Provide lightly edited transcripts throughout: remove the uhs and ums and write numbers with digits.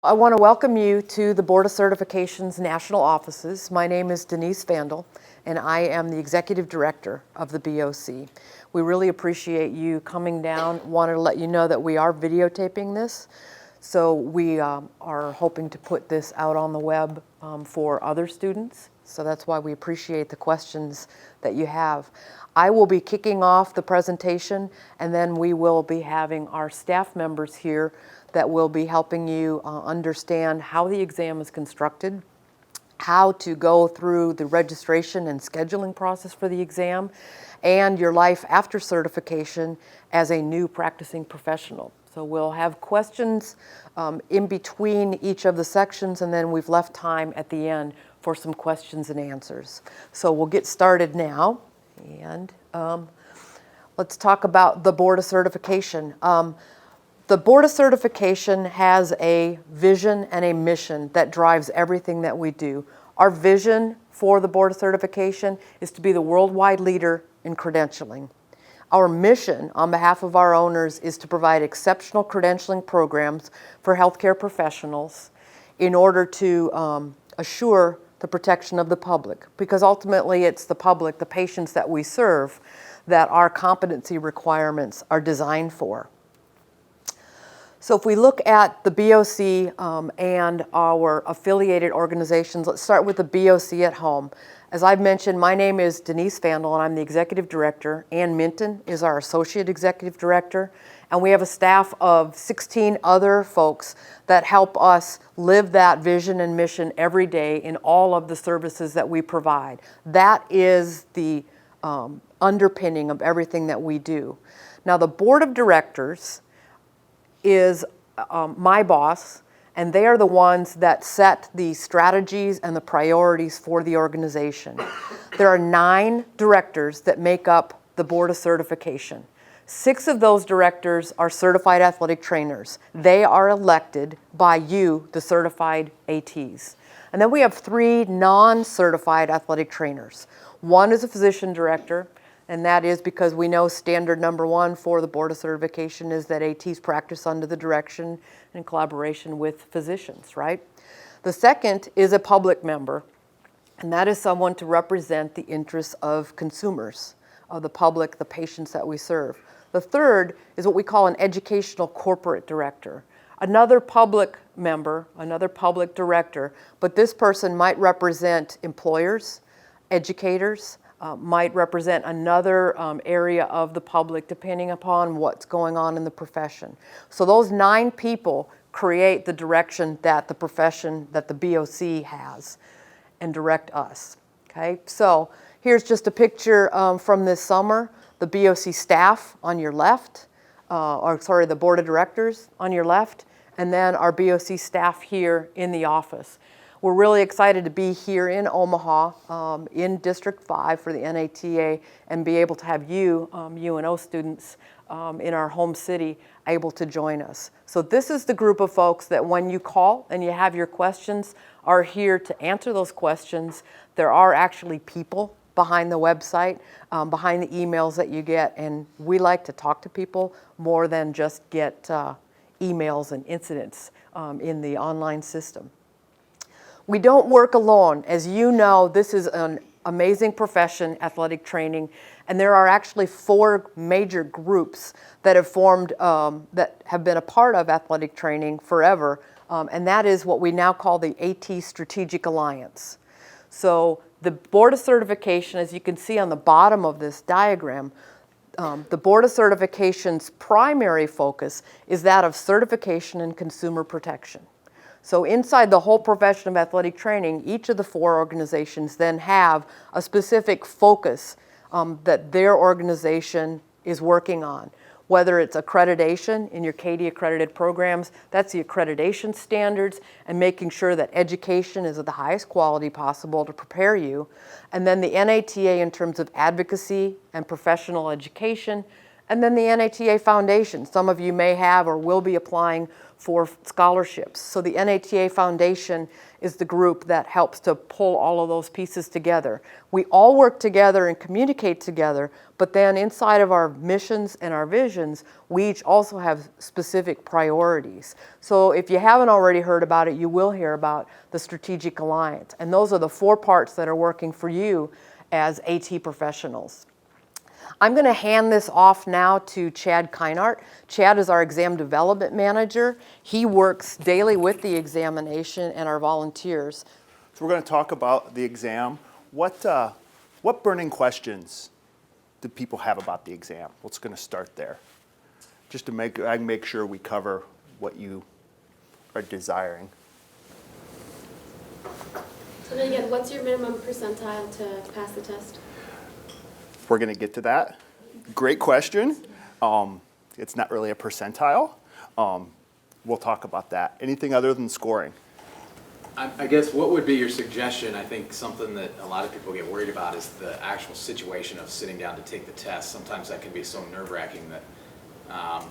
I want to welcome you to the Board of Certification's national offices. My name is Denise Vandal, and I am the Executive Director of the BOC. We really appreciate you coming down. Wanted to let you know that we are videotaping this, so we are hoping to put this out on the web for other students. So that's why we appreciate the questions that you have. I will be kicking off the presentation, and then we will be having our staff members here that will be helping you understand how the exam is constructed, how to go through the registration and scheduling process for the exam, and your life after certification as a new practicing professional. So we'll have questions in between each of the sections, and then we've left time at the end for some questions and answers. So we'll get started now, and let's talk about the Board of Certification. The Board of Certification has a vision and a mission that drives everything that we do. Our vision for the Board of Certification is to be the worldwide leader in credentialing. Our mission on behalf of our owners is to provide exceptional credentialing programs for healthcare professionals in order to assure the protection of the public, because ultimately it's the public, the patients that we serve, that our competency requirements are designed for. So if we look at the BOC and our affiliated organizations, let's start with the BOC at home. As I've mentioned, my name is Denise Vandal, and I'm the Executive Director. Ann Minton is our Associate Executive Director, and we have a staff of 16 other folks that help us live that vision and mission every day in all of the services that we provide. That is the underpinning of everything that we do. Now, the Board of Directors is my boss, and they are the ones that set the strategies and the priorities for the organization. There are 9 directors that make up the Board of Certification. 6 of those directors are certified athletic trainers. They are elected by you, the certified ATs. And then we have 3 non-certified athletic trainers. One is a physician director, and that is because we know standard number 1 for the Board of Certification is that ATs practice under the direction and in collaboration with physicians, right? The second is a public member, and that is someone to represent the interests of consumers, of the public, the patients that we serve. The third is what we call an educational corporate director. Another public member, another public director, but this person might represent employers, educators, might represent another area of the public depending upon what's going on in the profession. So those 9 people create the direction that the profession, that the BOC has, and direct us. Okay, so here's just a picture from this summer. The BOC staff on your left, the Board of Directors on your left, and then our BOC staff here in the office. We're really excited to be here in Omaha, in District 5 for the NATA, and be able to have you, UNO students in our home city, able to join us. So this is the group of folks that when you call and you have your questions, are here to answer those questions. There are actually people behind the website, behind the emails that you get, and we like to talk to people more than just get emails and incidents in the online system. We don't work alone. As you know, this is an amazing profession, athletic training, and there are actually 4 major groups that have formed, that have been a part of athletic training forever, and that is what we now call the AT Strategic Alliance. So the Board of Certification, as you can see on the bottom of this diagram, the Board of Certification's primary focus is that of certification and consumer protection. So inside the whole profession of athletic training, each of the 4 organizations then have a specific focus that their organization is working on. Whether it's accreditation in your CADE accredited programs, that's the accreditation standards and making sure that education is of the highest quality possible to prepare you. And then the NATA in terms of advocacy and professional education, And then the NATA Foundation. Some of you may have or will be applying for scholarships. So the NATA Foundation is the group that helps to pull all of those pieces together. We all work together and communicate together, but then inside of our missions and our visions, we each also have specific priorities. So if you haven't already heard about it, you will hear about the Strategic Alliance. And those are the 4 parts that are working for you as AT professionals. I'm going to hand this off now to Chad Keinart. Chad is our exam development manager. He works daily with the examination and our volunteers. So we're going to talk about the exam. What burning questions do people have about the exam? What's going to start there? Just to make sure we cover what you are desiring. So then again, what's your minimum percentile to pass the test? We're going to get to that. Great question. It's not really a percentile. We'll talk about that. Anything other than scoring? I guess what would be your suggestion? I think something that a lot of people get worried about is the actual situation of sitting down to take the test. Sometimes that can be so nerve-wracking that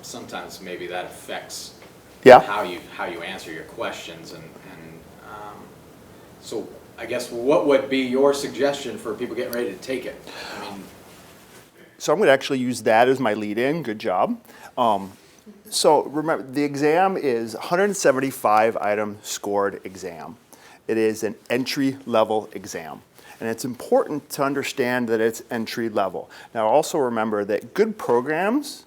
sometimes maybe that affects how you answer your questions. And so I guess what would be your suggestion for people getting ready to take it? I mean, so I'm going to actually use that as my lead-in. Good job. So remember, the exam is 175 item scored exam. It is an entry-level exam. And it's important to understand that it's entry level. Now also remember that good programs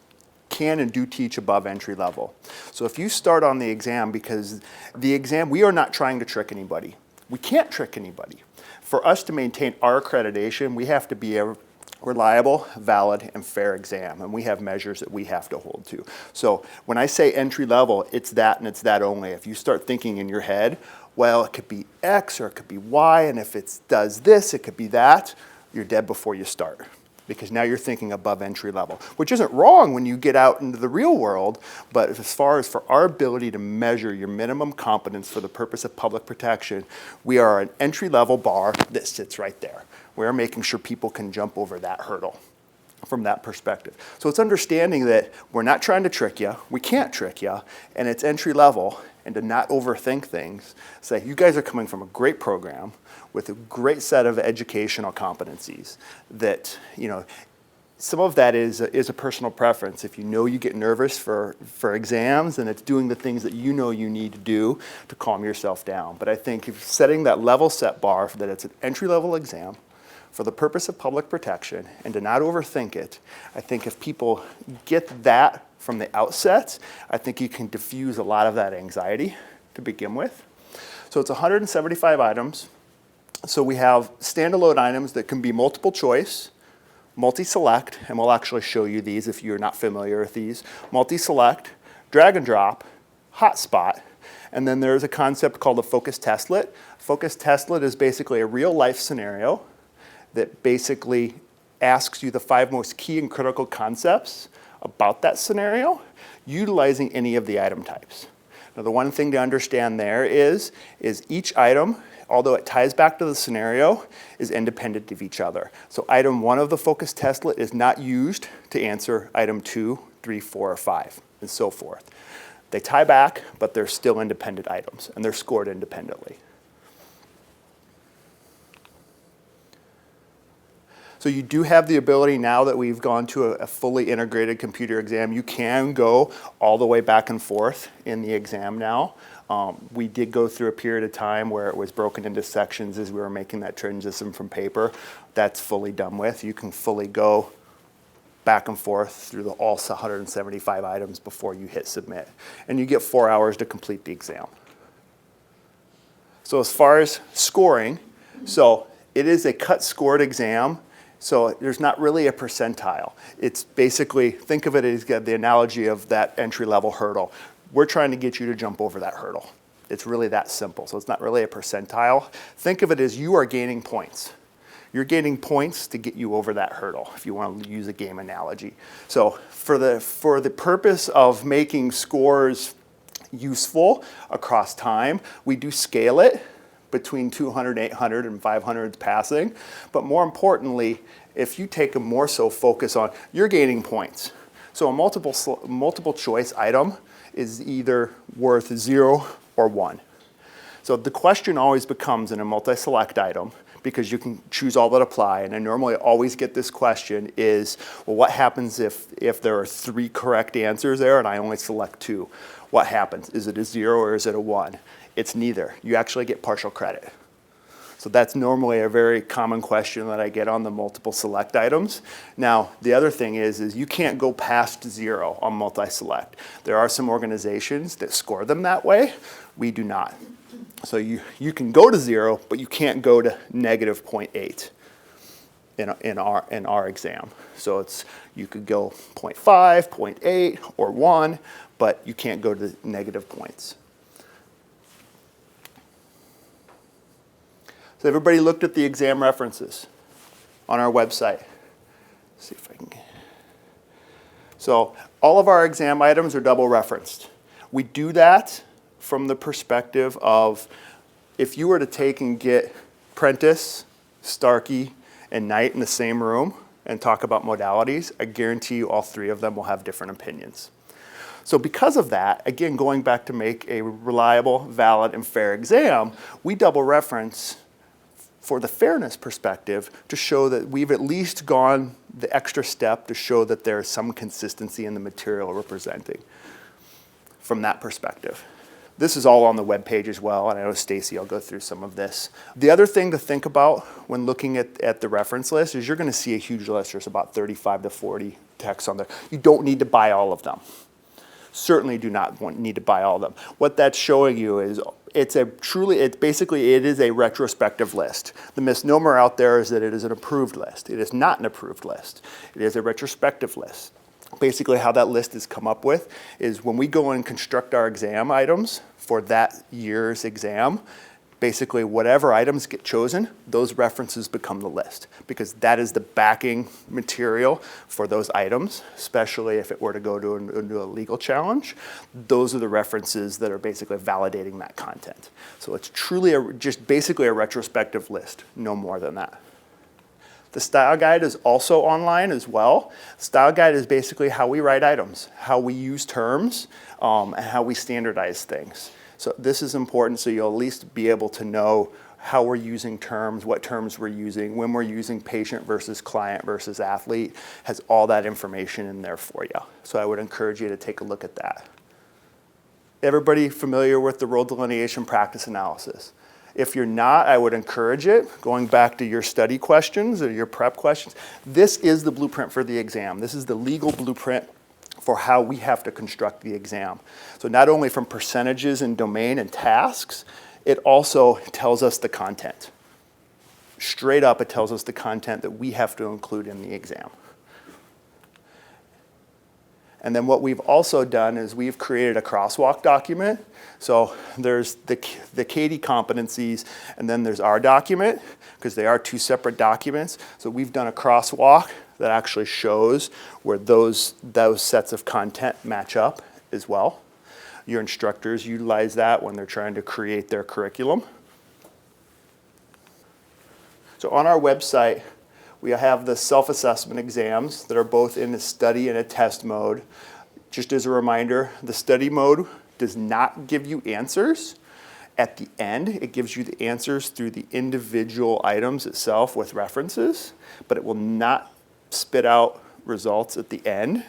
can and do teach above entry level. So if you start on the exam, because the exam, we are not trying to trick anybody. We can't trick anybody. For us to maintain our accreditation, we have to be a reliable, valid, and fair exam, and we have measures that we have to hold to. So when I say entry level, it's that and it's that only. If you start thinking in your head, well, it could be X or it could be Y, and if it does this, it could be that, you're dead before you start. Because now you're thinking above entry level, which isn't wrong when you get out into the real world, but as far as for our ability to measure your minimum competence for the purpose of public protection, we are an entry level bar that sits right there. We're making sure people can jump over that hurdle from that perspective. So it's understanding that we're not trying to trick you, we can't trick you, and it's entry level, and to not overthink things. Say, you guys are coming from a great program with a great set of educational competencies that, you know, some of that is a personal preference. If you know you get nervous for exams, and it's doing the things that you know you need to do to calm yourself down. But I think if setting that level set bar that it's an entry-level exam for the purpose of public protection and to not overthink it, I think if people get that from the outset, I think you can diffuse a lot of that anxiety to begin with. So it's 175 items. So we have standalone items that can be multiple choice, multi-select, and we'll actually show you these if you're not familiar with these. Multi-select, drag and drop, hotspot, and then there's a concept called a focus testlet. Focus testlet is basically a real life scenario that basically asks you the 5 most key and critical concepts about that scenario, utilizing any of the item types. Now the one thing to understand there is each item, although it ties back to the scenario, is independent of each other. So item 1 of the focus testlet is not used to answer item 2, 3, 4, or 5, and so forth. They tie back, but they're still independent items, and they're scored independently. So you do have the ability now that we've gone to a fully integrated computer exam, you can go all the way back and forth in the exam now. We did go through a period of time where it was broken into sections as we were making that transition from paper. That's fully done with. You can fully go back and forth through all 175 items before you hit submit. And you get 4 hours to complete the exam. So as far as scoring, so it is a cut scored exam. So there's not really a percentile. It's basically, think of it as the analogy of that entry-level hurdle. We're trying to get you to jump over that hurdle. It's really that simple. So it's not really a percentile. Think of it as you are gaining points. You're gaining points to get you over that hurdle, if you want to use a game analogy. So for the purpose of making scores useful across time, we do scale it between 200, 800, and 500 passing. But more importantly, if you take a more so focus on, you're gaining points. So a multiple choice item is either worth 0 or 1. So the question always becomes in a multi-select item, because you can choose all that apply, and I normally always get this question is, well, what happens if there are 3 correct answers there and I only select 2? What happens? Is it a 0 or is it a 1? It's neither. You actually get partial credit. So that's normally a very common question that I get on the multiple select items. Now, the other thing is you can't go past 0 on multi-select. There are some organizations that score them that way. We do not. So you can go to 0, but you can't go to negative 0.8 in our exam. So you could go 0.5, 0.8, or 1, but you can't go to negative points. So everybody looked at the exam references on our website. Let's see if I can. So all of our exam items are double referenced. We do that from the perspective of if you were to take and get Prentice, Starkey, and Knight in the same room and talk about modalities, I guarantee you all 3 of them will have different opinions. So because of that, again, going back to make a reliable, valid, and fair exam, we double reference for the fairness perspective to show that we've at least gone the extra step to show that there is some consistency in the material we're presenting from that perspective. This is all on the webpage as well, and I know Stacy will go through some of this. The other thing to think about when looking at the reference list is you're going to see a huge list. There's about 35 to 40 texts on there. You don't need to buy all of them. Certainly do not need to buy all of them. What that's showing you is it is a retrospective list. The misnomer out there is that it is an approved list. It is not an approved list. It is a retrospective list. Basically how that list is come up with is when we go and construct our exam items for that year's exam, basically whatever items get chosen, those references become the list, because that is the backing material for those items, especially if it were to go to a legal challenge. Those are the references that are basically validating that content. So it's truly just basically a retrospective list, no more than that. The style guide is also online as well. Style guide is basically how we write items, how we use terms, and how we standardize things. So this is important so you'll at least be able to know how we're using terms, what terms we're using, when we're using patient versus client versus athlete, has all that information in there for you. So I would encourage you to take a look at that. Everybody familiar with the role delineation practice analysis? If you're not, I would encourage it. Going back to your study questions or your prep questions, this is the blueprint for the exam. This is the legal blueprint for how we have to construct the exam. So not only from percentages and domain and tasks, it also tells us the content. Straight up, it tells us the content that we have to include in the exam. And then what we've also done is we've created a crosswalk document. So there's the Katie competencies, and then there's our document, because they are 2 separate documents. So we've done a crosswalk that actually shows where those sets of content match up as well. Your instructors utilize that when they're trying to create their curriculum. So on our website, we have the self-assessment exams that are both in a study and a test mode. Just as a reminder, the study mode does not give you answers. At the end, it gives you the answers through the individual items itself with references, but it will not spit out results at the end.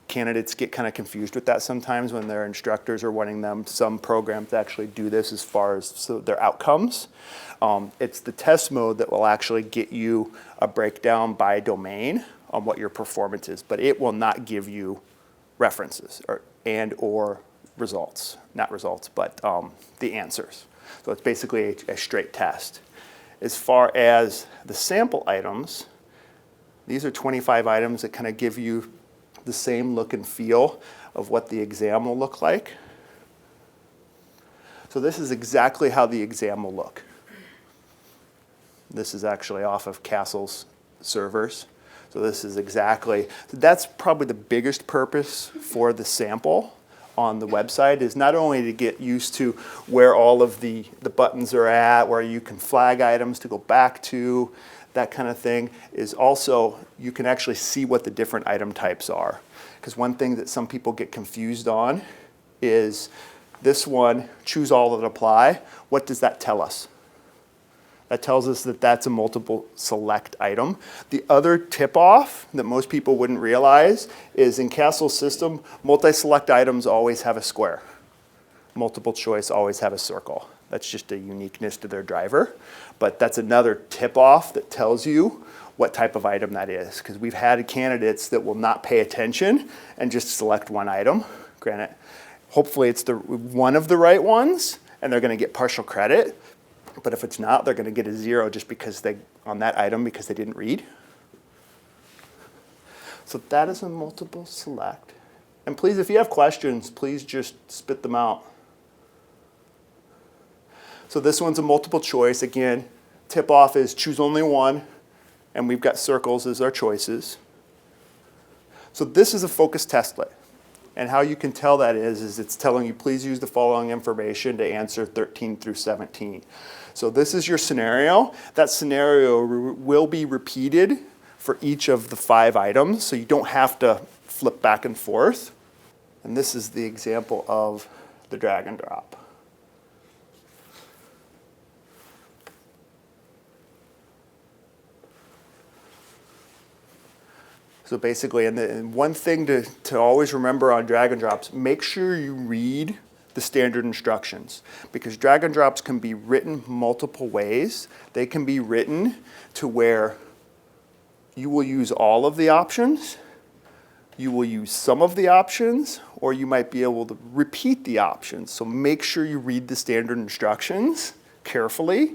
Candidates get kind of confused with that sometimes when their instructors are wanting them, some programs to actually do this as far as their outcomes. It's the test mode that will actually get you a breakdown by domain on what your performance is, but it will not give you references or results. Not results, but the answers. So it's basically a straight test. As far as the sample items, these are 25 items that kind of give you the same look and feel of what the exam will look like. So this is exactly how the exam will look. This is actually off of Castle's servers. So this is exactly, that's probably the biggest purpose for the sample on the website is not only to get used to where all of the buttons are at, where you can flag items to go back to, that kind of thing, is also you can actually see what the different item types are. Because one thing that some people get confused on is this one, choose all that apply. What does that tell us? That tells us that that's a multiple select item. The other tip-off that most people wouldn't realize is in Castle's system, multi-select items always have a square. Multiple choice always have a circle. That's just a uniqueness to their driver. But that's another tip-off that tells you what type of item that is. Because we've had candidates that will not pay attention and just select one item. Granted, hopefully it's one of the right ones, and they're going to get partial credit. But if it's not, they're going to get a 0 just because on that item because they didn't read. So that is a multiple select. And please, if you have questions, please just spit them out. So this one's a multiple choice. Again, tip off is choose only one, and we've got circles as our choices. So this is a focus testlet. And how you can tell that is it's telling you, please use the following information to answer 13 through 17. So this is your scenario. That scenario will be repeated for each of the 5 items, so you don't have to flip back and forth. And this is the example of the drag and drop. So basically, and one thing to always remember on drag and drops, make sure you read the standard instructions, because drag and drops can be written multiple ways. They can be written to where you will use all of the options, you will use some of the options, or you might be able to repeat the options. So make sure you read the standard instructions carefully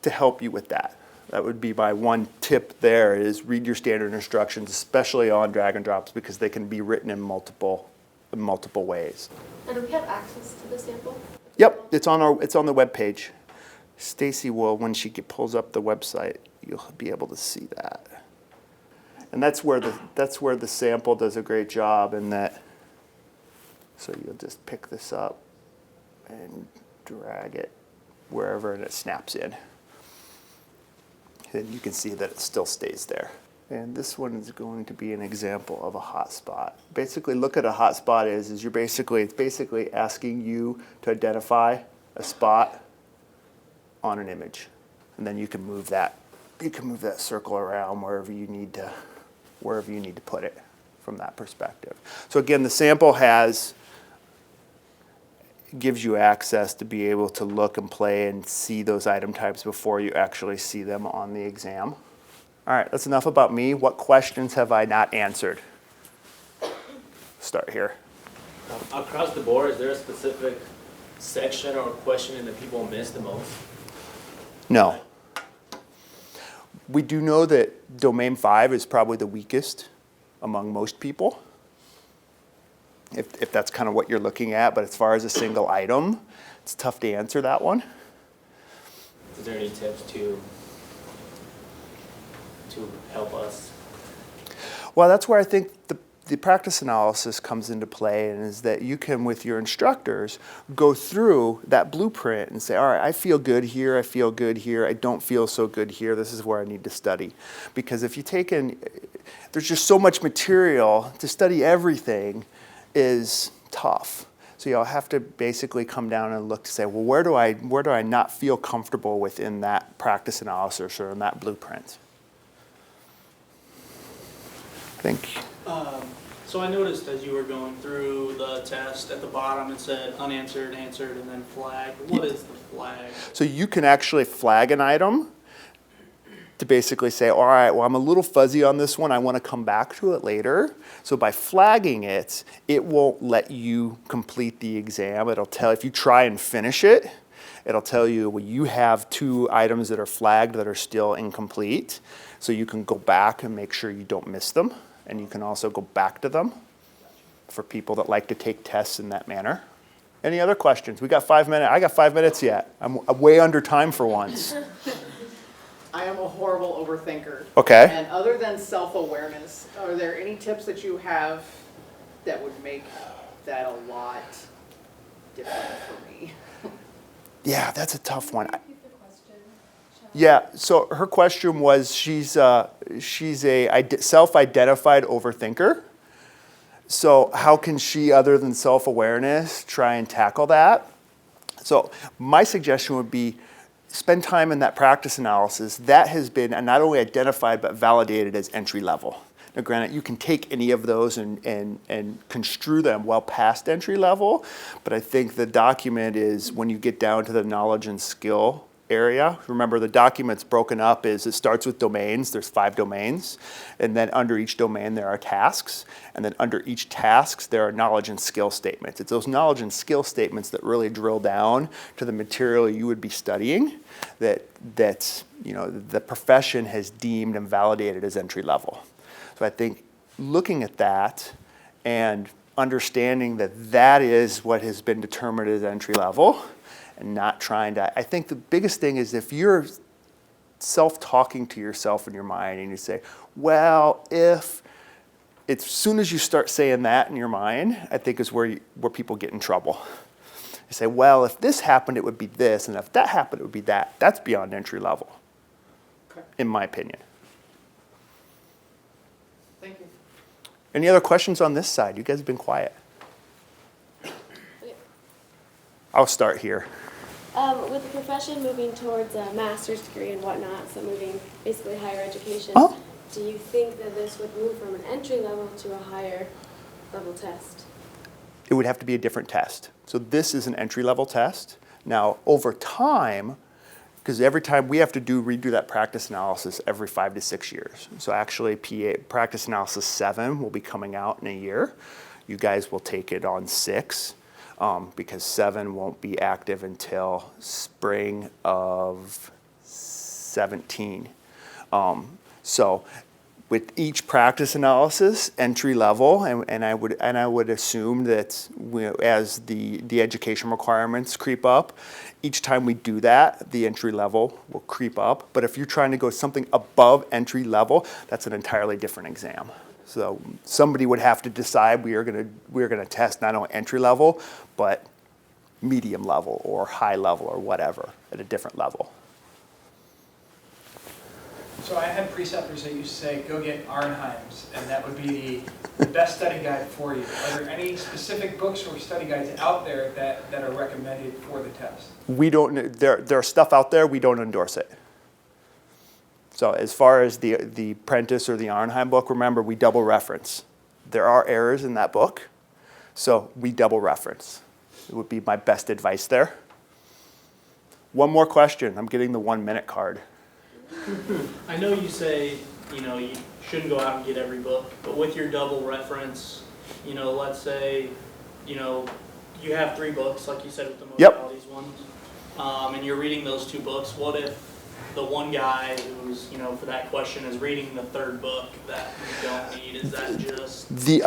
to help you with that. That would be my one tip there, is read your standard instructions, especially on drag and drops, because they can be written in multiple ways. And do we have access to the sample? Yep, it's on the web page. Stacy will, when she pulls up the website, you'll be able to see that. And that's where the sample does a great job in that. So you'll just pick this up and drag it wherever, and it snaps in. And you can see that it still stays there. And this one is going to be an example of a hotspot. Basically, look at a hotspot is it's basically asking you to identify a spot on an image, and then you can move that circle around wherever you need to put it from that perspective. So again, the sample gives you access to be able to look and play and see those item types before you actually see them on the exam. All right, that's enough about me. What questions have I not answered? Start here. Across the board, is there a specific section or question that people miss the most? No. We do know that domain 5 is probably the weakest among most people, if that's kind of what you're looking at. But as far as a single item, it's tough to answer that one. Is there any tips to help us? Well, that's where I think the practice analysis comes into play, and is that you can, with your instructors, go through that blueprint and say, all right, I feel good here, I feel good here, I don't feel so good here, this is where I need to study. Because if you there's just so much material, to study everything is tough. So you'll have to basically come down and look to say, well, where do I not feel comfortable within that practice analysis or in that blueprint? Thank you. So I noticed as you were going through the test, at the bottom it said unanswered, answered, and then flag. What is the flag? So you can actually flag an item to basically say, all right, well, I'm a little fuzzy on this one. I want to come back to it later. So by flagging it, it won't let you complete the exam. It'll tell, if you try and finish it, it'll tell you, well, you have 2 items that are flagged that are still incomplete. So you can go back and make sure you don't miss them. And you can also go back to them for people that like to take tests in that manner. Any other questions? We got 5 minutes. I got 5 minutes yet. I'm way under time for once. I am a horrible overthinker. Okay. And other than self-awareness, are there any tips that you have that would make that a lot different for me. Yeah, that's a tough one. Yeah, so her question was she's a self-identified overthinker. So how can she, other than self-awareness, try and tackle that? So my suggestion would be spend time in that practice analysis. That has been not only identified but validated as entry level. Now granted, you can take any of those and construe them well past entry level, but I think the document is when you get down to the knowledge and skill area. Remember, the document's broken up is it starts with domains. There's 5 domains. And then under each domain, there are tasks. And then under each tasks, there are knowledge and skill statements. It's those knowledge and skill statements that really drill down to the material you would be studying that's the profession has deemed and validated as entry level. So I think looking at that and understanding that that is what has been determined as entry level, and not trying to, I think the biggest thing is if you're self-talking to yourself in your mind and you say, well, if, as soon as you start saying that in your mind, I think is where people get in trouble. You say, well, if this happened, it would be this, and if that happened, it would be that. That's beyond entry level, in my opinion. Thank you. Any other questions on this side? You guys have been quiet. I'll start here. With the profession moving towards a master's degree and whatnot, so moving basically higher education, Oh. do you think that this would move from an entry level to a higher level test? It would have to be a different test. So this is an entry-level test. Now, over time, because every time we have to redo that practice analysis every 5 to 6 years. So actually, practice analysis 7 will be coming out in a year. You guys will take it on 6. Because 7 won't be active until spring of 17. So with each practice analysis, entry level, and I would assume that as the education requirements creep up, each time we do that, the entry level will creep up. But if you're trying to go something above entry level, that's an entirely different exam. So somebody would have to decide we're gonna test not only entry level, but medium level or high level or whatever at a different level. So I had preceptors that used to say, go get Arnheim's, and that would be the best study guide for you. Are there any specific books or study guides out there that are recommended for the test? We don't, there's stuff out there, we don't endorse it. So as far as the Prentice or the Arnheim book, remember we double reference. There are errors in that book, so we double reference. It would be my best advice there. One more question. I'm getting the 1-minute card. I know you say, you shouldn't go out and get every book, but with your double reference, let's say, you have 3 books, like you said with the modalities ones, and you're reading those 2 books. What if the one guy who's, for that question is reading the 3rd book that you don't need? Is that just... The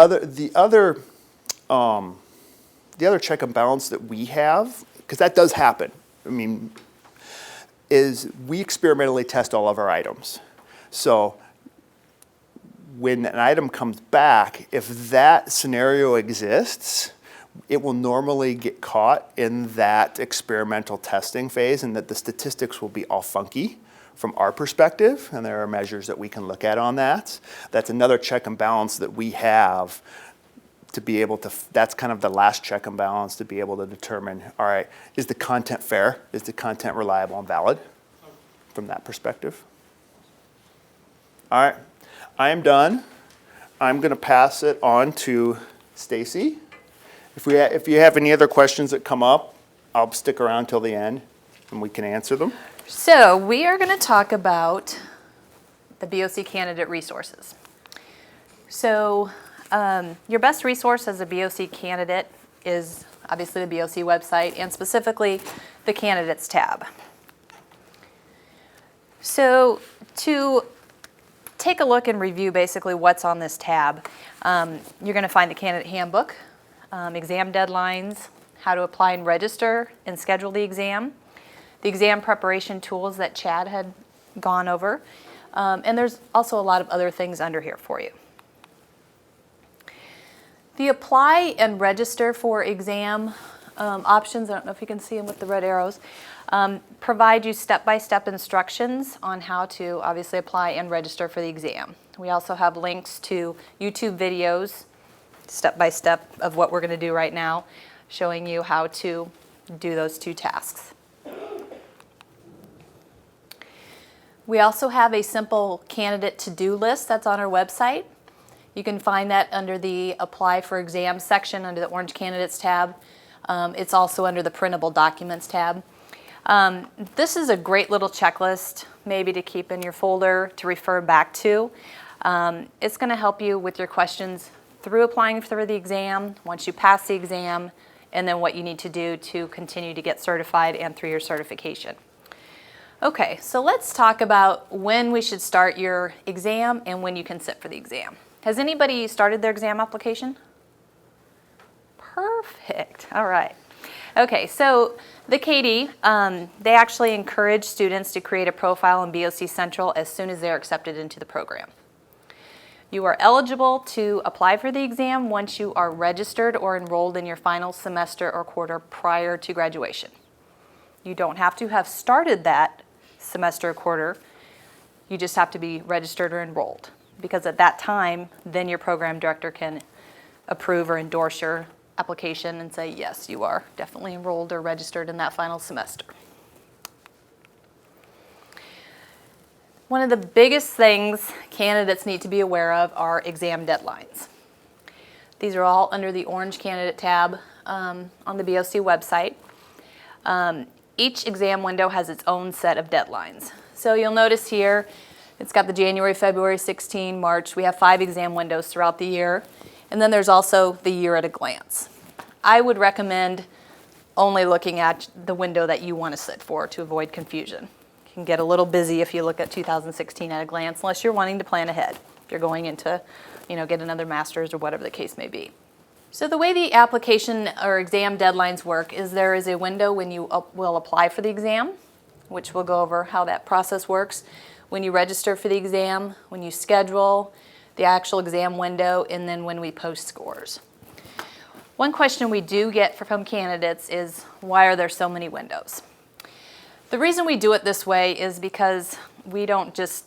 other check and balance that we have, because that does happen, is we experimentally test all of our items. So when an item comes back, if that scenario exists, it will normally get caught in that experimental testing phase and that the statistics will be all funky from our perspective, and there are measures that we can look at on that. That's another check and balance that we have to be able to, that's kind of the last check and balance to be able to determine, all right, is the content fair? Is the content reliable and valid from that perspective? All right, I am done. I'm gonna pass it on to Stacy. If you have any other questions that come up, I'll stick around till the end and we can answer them. So we are going to talk about the BOC candidate resources. So your best resource as a BOC candidate is obviously the BOC website and specifically the candidates tab. So to take a look and review basically what's on this tab, you're going to find the candidate handbook, exam deadlines, how to apply and register and schedule the exam preparation tools that Chad had gone over, and there's also a lot of other things under here for you. The apply and register for exam options, I don't know if you can see them with the red arrows, provide you step-by-step instructions on how to obviously apply and register for the exam. We also have links to YouTube videos, step-by-step of what we're going to do right now, showing you how to do those two tasks. We also have a simple candidate to-do list that's on our website. You can find that under the Apply for Exam section under the Orange Candidates tab. It's also under the Printable Documents tab. This is a great little checklist, maybe to keep in your folder to refer back to. It's going to help you with your questions through applying for the exam, once you pass the exam, and then what you need to do to continue to get certified and through your certification. Okay, so let's talk about when we should start your exam and when you can sit for the exam. Has anybody started their exam application? Perfect, all right. Okay, so the KD, they actually encourage students to create a profile in BOC Central as soon as they're accepted into the program. You are eligible to apply for the exam once you are registered or enrolled in your final semester or quarter prior to graduation. You don't have to have started that semester or quarter. You just have to be registered or enrolled, because at that time, then your program director can approve or endorse your application and say, yes, you are definitely enrolled or registered in that final semester. One of the biggest things candidates need to be aware of are exam deadlines. These are all under the Orange Candidate tab on the BOC website. Each exam window has its own set of deadlines. So you'll notice here, it's got the January, February, 16, March. We have 5 exam windows throughout the year. And then there's also the year at a glance. I would recommend only looking at the window that you want to sit for to avoid confusion. It can get a little busy if you look at 2016 at a glance, unless you're wanting to plan ahead. If you're going into, get another master's or whatever the case may be. So the way the application or exam deadlines work is there is a window when you will apply for the exam, which we'll go over how that process works, when you register for the exam, when you schedule, the actual exam window, and then when we post scores. One question we do get from candidates is, why are there so many windows? The reason we do it this way is because we don't give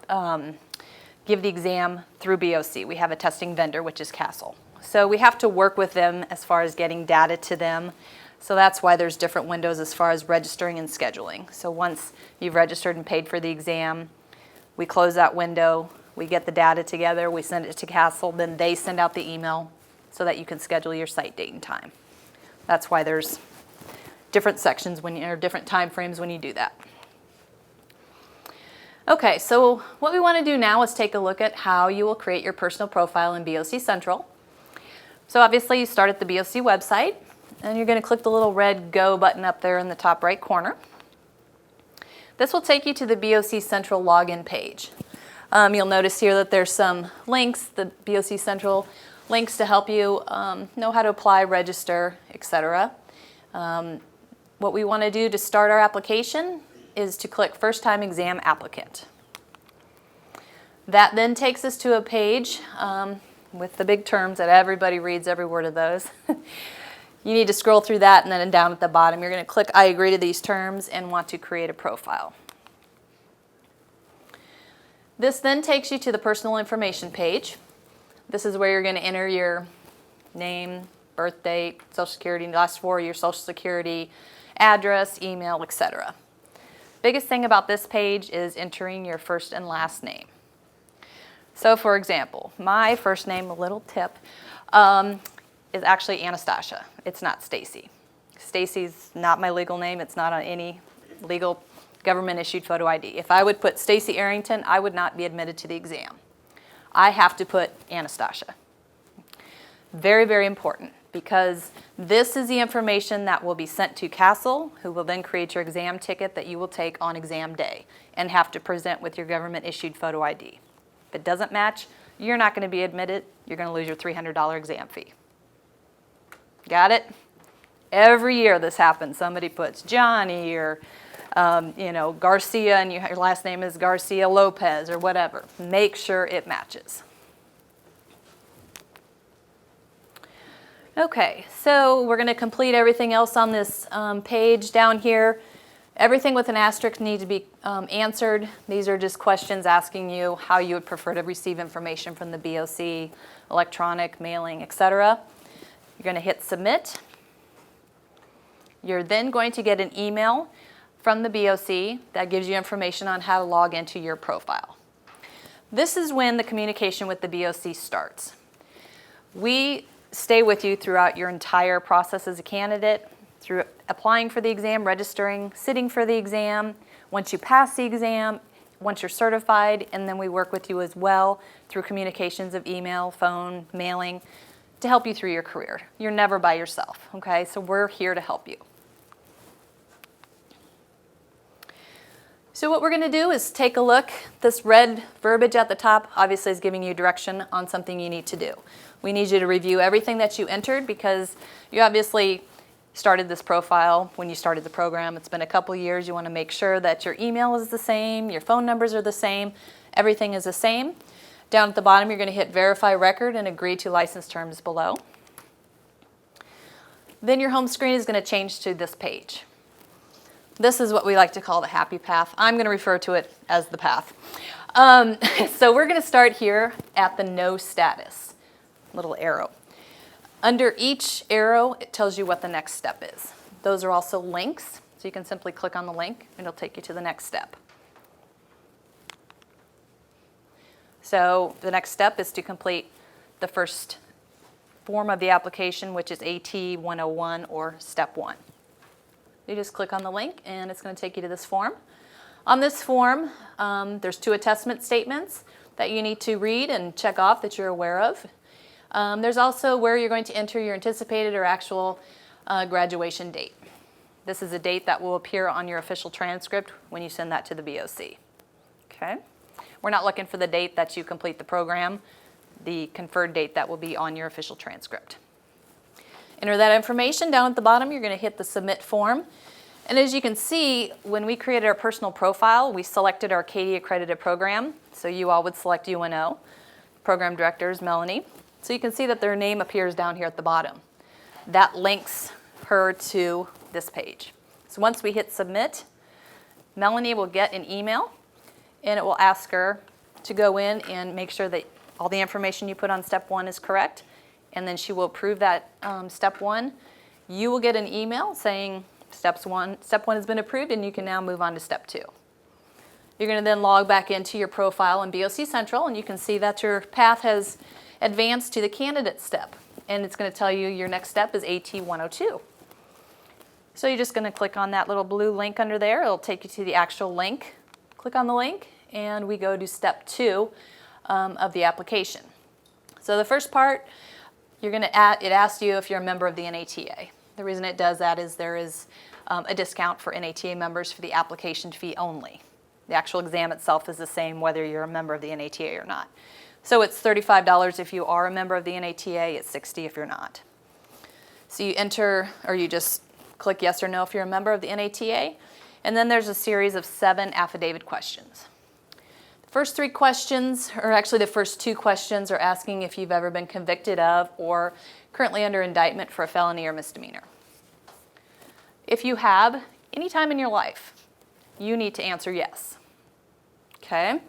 the exam through BOC. We have a testing vendor, which is Castle. So we have to work with them as far as getting data to them. So that's why there's different windows as far as registering and scheduling. So once you've registered and paid for the exam, we close that window, we get the data together, we send it to Castle, then they send out the email so that you can schedule your site date and time. That's why there's different sections or different time frames when you do that. Okay, so what we want to do now is take a look at how you will create your personal profile in BOC Central. So obviously you start at the BOC website, and you're going to click the little red Go button up there in the top right corner. This will take you to the BOC Central login page. You'll notice here that there's some links, the BOC Central links to help you know how to apply, register, etc. What we want to do to start our application is to click First Time Exam Applicant. That then takes us to a page with the big terms that everybody reads every word of those. You need to scroll through that, and then down at the bottom you're going to click I agree to these terms and want to create a profile. This then takes you to the personal information page. This is where you're going to enter your name, birth date, Social Security, last 4 of your Social Security, address, email, etc. Biggest thing about this page is entering your first and last name. So for example, my first name, a little tip, is actually Anastasia. It's not Stacy. Stacy's not my legal name. It's not on any legal government-issued photo ID. If I would put Stacy Arrington, I would not be admitted to the exam. I have to put Anastasia. Very, very important, because this is the information that will be sent to Castle, who will then create your exam ticket that you will take on exam day and have to present with your government-issued photo ID. If it doesn't match, you're not going to be admitted. You're going to lose your $300 exam fee. Got it? Every year this happens. Somebody puts Johnny or Garcia, and your last name is Garcia Lopez or whatever. Make sure it matches. Okay, so we're going to complete everything else on this page down here. Everything with an asterisk needs to be answered. These are just questions asking you how you would prefer to receive information from the BOC, electronic, mailing, etc. You're going to hit submit. You're then going to get an email from the BOC that gives you information on how to log into your profile. This is when the communication with the BOC starts. We stay with you throughout your entire process as a candidate, through applying for the exam, registering, sitting for the exam, once you pass the exam, once you're certified, and then we work with you as well through communications of email, phone, mailing, to help you through your career. You're never by yourself, okay? So we're here to help you. So what we're going to do is take a look. This red verbiage at the top obviously is giving you direction on something you need to do. We need you to review everything that you entered because you obviously started this profile when you started the program. It's been a couple years. You want to make sure that your email is the same, your phone numbers are the same, everything is the same. Down at the bottom, you're going to hit verify record and agree to license terms below. Then your home screen is going to change to this page. This is what we like to call the happy path. I'm going to refer to it as the path. So we're going to start here at the no status, little arrow. Under each arrow, it tells you what the next step is. Those are also links, so you can simply click on the link and it'll take you to the next step. So the next step is to complete the first form of the application, which is AT 101 or step 1. You just click on the link and it's going to take you to this form. On this form, there's 2 attestment statements that you need to read and check off that you're aware of. There's also where you're going to enter your anticipated or actual graduation date. This is a date that will appear on your official transcript when you send that to the BOC. Okay? We're not looking for the date that you complete the program, the conferred date that will be on your official transcript. Enter that information. Down at the bottom, you're going to hit the submit form. And as you can see, when we created our personal profile, we selected our CATIE accredited program. So you all would select UNO. Program director is Melanie. So you can see that their name appears down here at the bottom. That links her to this page. So once we hit submit, Melanie will get an email and it will ask her to go in and make sure that all the information you put on step 1 is correct. And then she will approve that step 1. You will get an email saying step 1 has been approved and you can now move on to step 2. You're going to then log back into your profile in BOC Central and you can see that your path has advanced to the candidate step. And it's going to tell you your next step is AT 102. So you're just going to click on that little blue link under there. It'll take you to the actual link. Click on the link and we go to step 2 of the application. So the first part, it asks you if you're a member of the NATA. The reason it does that is there is a discount for NATA members for the application fee only. The actual exam itself is the same whether you're a member of the NATA or not. So it's $35 if you are a member of the NATA, it's $60 if you're not. So you enter, or you just click yes or no if you're a member of the NATA, and then there's a series of 7 affidavit questions. The first 3 questions, or actually the first 2 questions, are asking if you've ever been convicted of or currently under indictment for a felony or misdemeanor. If you have, any time in your life, you need to answer yes. Okay?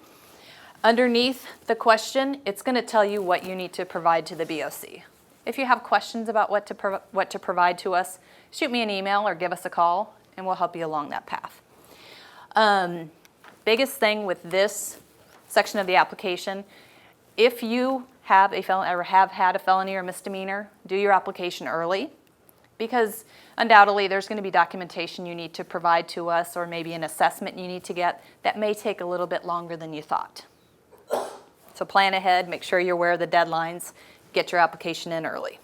Underneath the question, it's going to tell you what you need to provide to the BOC. If you have questions about what to provide to us, shoot me an email or give us a call, and we'll help you along that path. Biggest thing with this section of the application, if you have a felony or have had a felony or misdemeanor, do your application early, because undoubtedly there's going to be documentation you need to provide to us or maybe an assessment you need to get that may take a little bit longer than you thought. So plan ahead, make sure you're aware of the deadlines, get your application in early.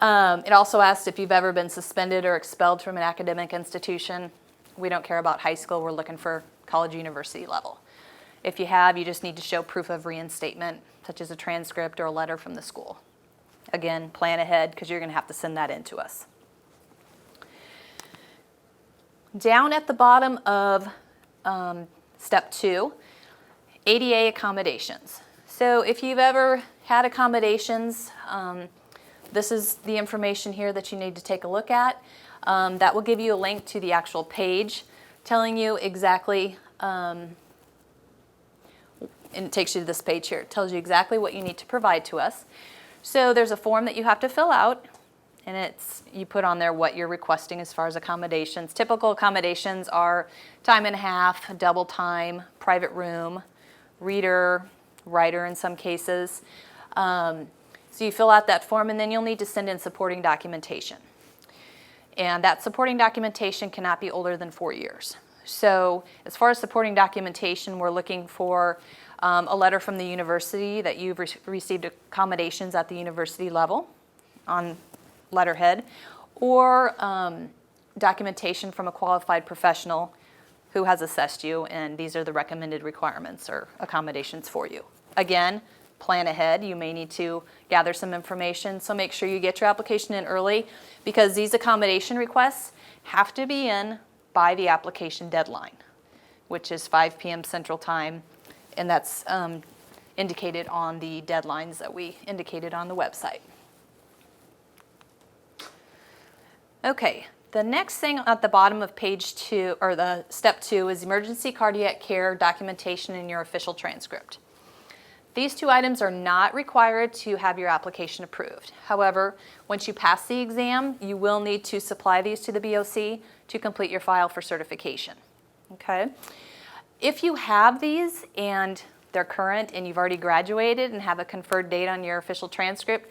It also asks if you've ever been suspended or expelled from an academic institution. We don't care about high school, we're looking for college, university level. If you have, you just need to show proof of reinstatement, such as a transcript or a letter from the school. Again, plan ahead because you're going to have to send that in to us. Down at the bottom of step 2, ADA accommodations. So if you've ever had accommodations, this is the information here that you need to take a look at. That will give you a link to the actual page telling you exactly, and it takes you to this page here. It tells you exactly what you need to provide to us. So there's a form that you have to fill out, and you put on there what you're requesting as far as accommodations. Typical accommodations are time and a half, double time, private room, reader, writer in some cases. So you fill out that form, and then you'll need to send in supporting documentation. And that supporting documentation cannot be older than 4 years. So as far as supporting documentation, we're looking for a letter from the university that you've received accommodations at the university level on letterhead, or documentation from a qualified professional who has assessed you, and these are the recommended requirements or accommodations for you. Again, plan ahead. You may need to gather some information, so make sure you get your application in early, because these accommodation requests have to be in by the application deadline, which is 5 p.m. Central Time, and that's indicated on the deadlines that we indicated on the website. Okay, the next thing at the bottom of page 2, or the step 2, is emergency cardiac care documentation in your official transcript. These 2 items are not required to have your application approved. However, once you pass the exam, you will need to supply these to the BOC to complete your file for certification. Okay? If you have these and they're current and you've already graduated and have a conferred date on your official transcript,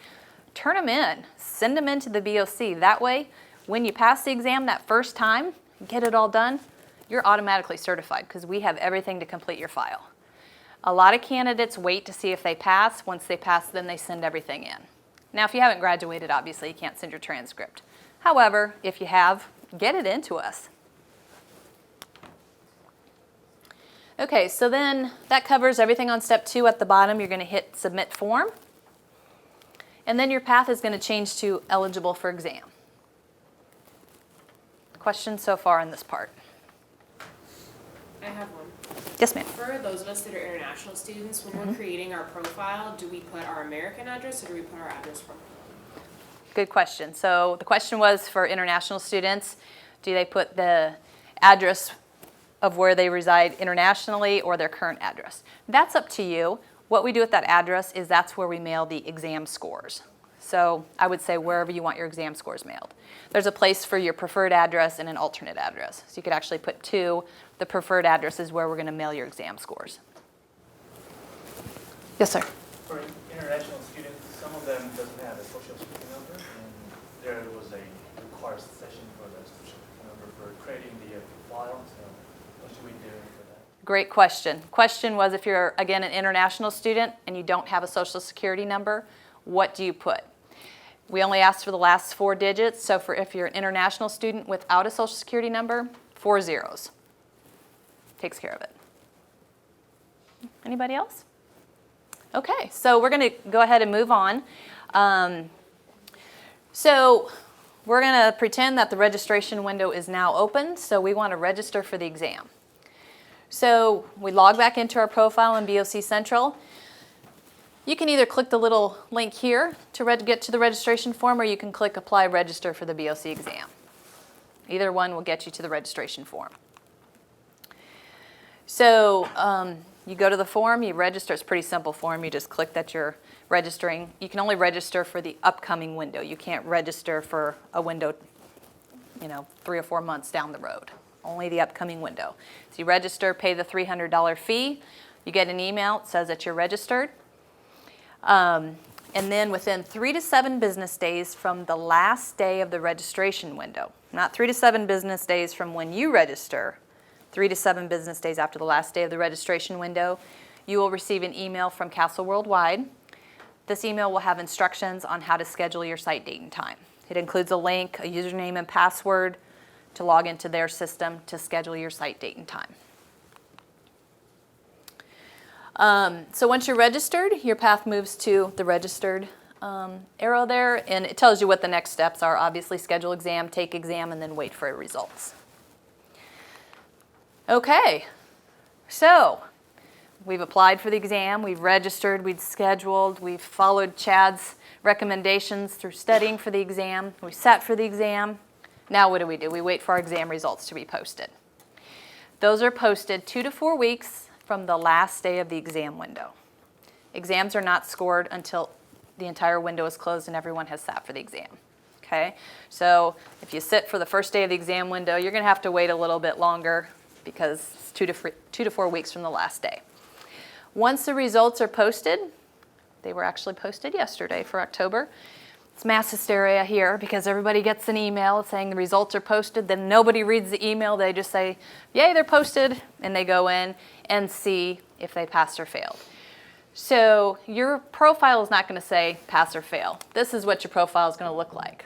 turn them in. Send them in to the BOC. That way, when you pass the exam that first time, get it all done, you're automatically certified because we have everything to complete your file. A lot of candidates wait to see if they pass. Once they pass, then they send everything in. Now, if you haven't graduated, obviously you can't send your transcript. However, if you have, get it into us. Okay, so then that covers everything on step 2. At the bottom, you're going to hit submit form. And then your path is going to change to eligible for exam. Questions so far on this part? I have one. Yes, ma'am. For those of us that are international students, when we're creating our profile, do we put our American address or do we put our address from home? Good question. So the question was for international students, do they put the address of where they reside internationally or their current address? That's up to you. What we do with that address is that's where we mail the exam scores. So I would say wherever you want your exam scores mailed. There's a place for your preferred address and an alternate address. So you could actually put 2. The preferred address is where we're going to mail your exam scores. Yes, sir. For international students, some of them doesn't have a social security number, and there was a required session for the social security number for creating the file. So what should we do for that? Great question. Question was, if you're, again, an international student and you don't have a social security number, what do you put? We only asked for the last 4 digits, so if you're an international student without a social security number, 4 zeros. Takes care of it. Anybody else? Okay, so we're going to go ahead and move on. So we're going to pretend that the registration window is now open, so we want to register for the exam. So we log back into our profile in BOC Central. You can either click the little link here to get to the registration form, or you can click Apply Register for the BOC exam. Either one will get you to the registration form. So you go to the form, you register. It's a pretty simple form. You just click that you're registering. You can only register for the upcoming window. You can't register for a window, 3 or 4 months down the road. Only the upcoming window. So you register, pay the $300 fee. You get an email that says that you're registered. And then within 3 to 7 business days from the last day of the registration window, not 3 to 7 business days from when you register, 3 to 7 business days after the last day of the registration window, you will receive an email from Castle Worldwide. This email will have instructions on how to schedule your site date and time. It includes a link, a username and password to log into their system to schedule your site date and time. So once you're registered, your path moves to the registered arrow there, and it tells you what the next steps are. Obviously, schedule exam, take exam, and then wait for results. Okay, so we've applied for the exam, we've registered, we've scheduled, we've followed Chad's recommendations through studying for the exam. We sat for the exam. Now what do? We wait for our exam results to be posted. Those are posted 2 to 4 weeks from the last day of the exam window. Exams are not scored until the entire window is closed and everyone has sat for the exam. Okay? So if you sit for the first day of the exam window, you're going to have to wait a little bit longer because it's 2 to 4 weeks from the last day. Once the results are posted, they were actually posted yesterday for October. It's mass hysteria here because everybody gets an email saying the results are posted, then nobody reads the email, they just say, yay, they're posted, and they go in and see if they passed or failed. So your profile is not going to say pass or fail. This is what your profile is going to look like.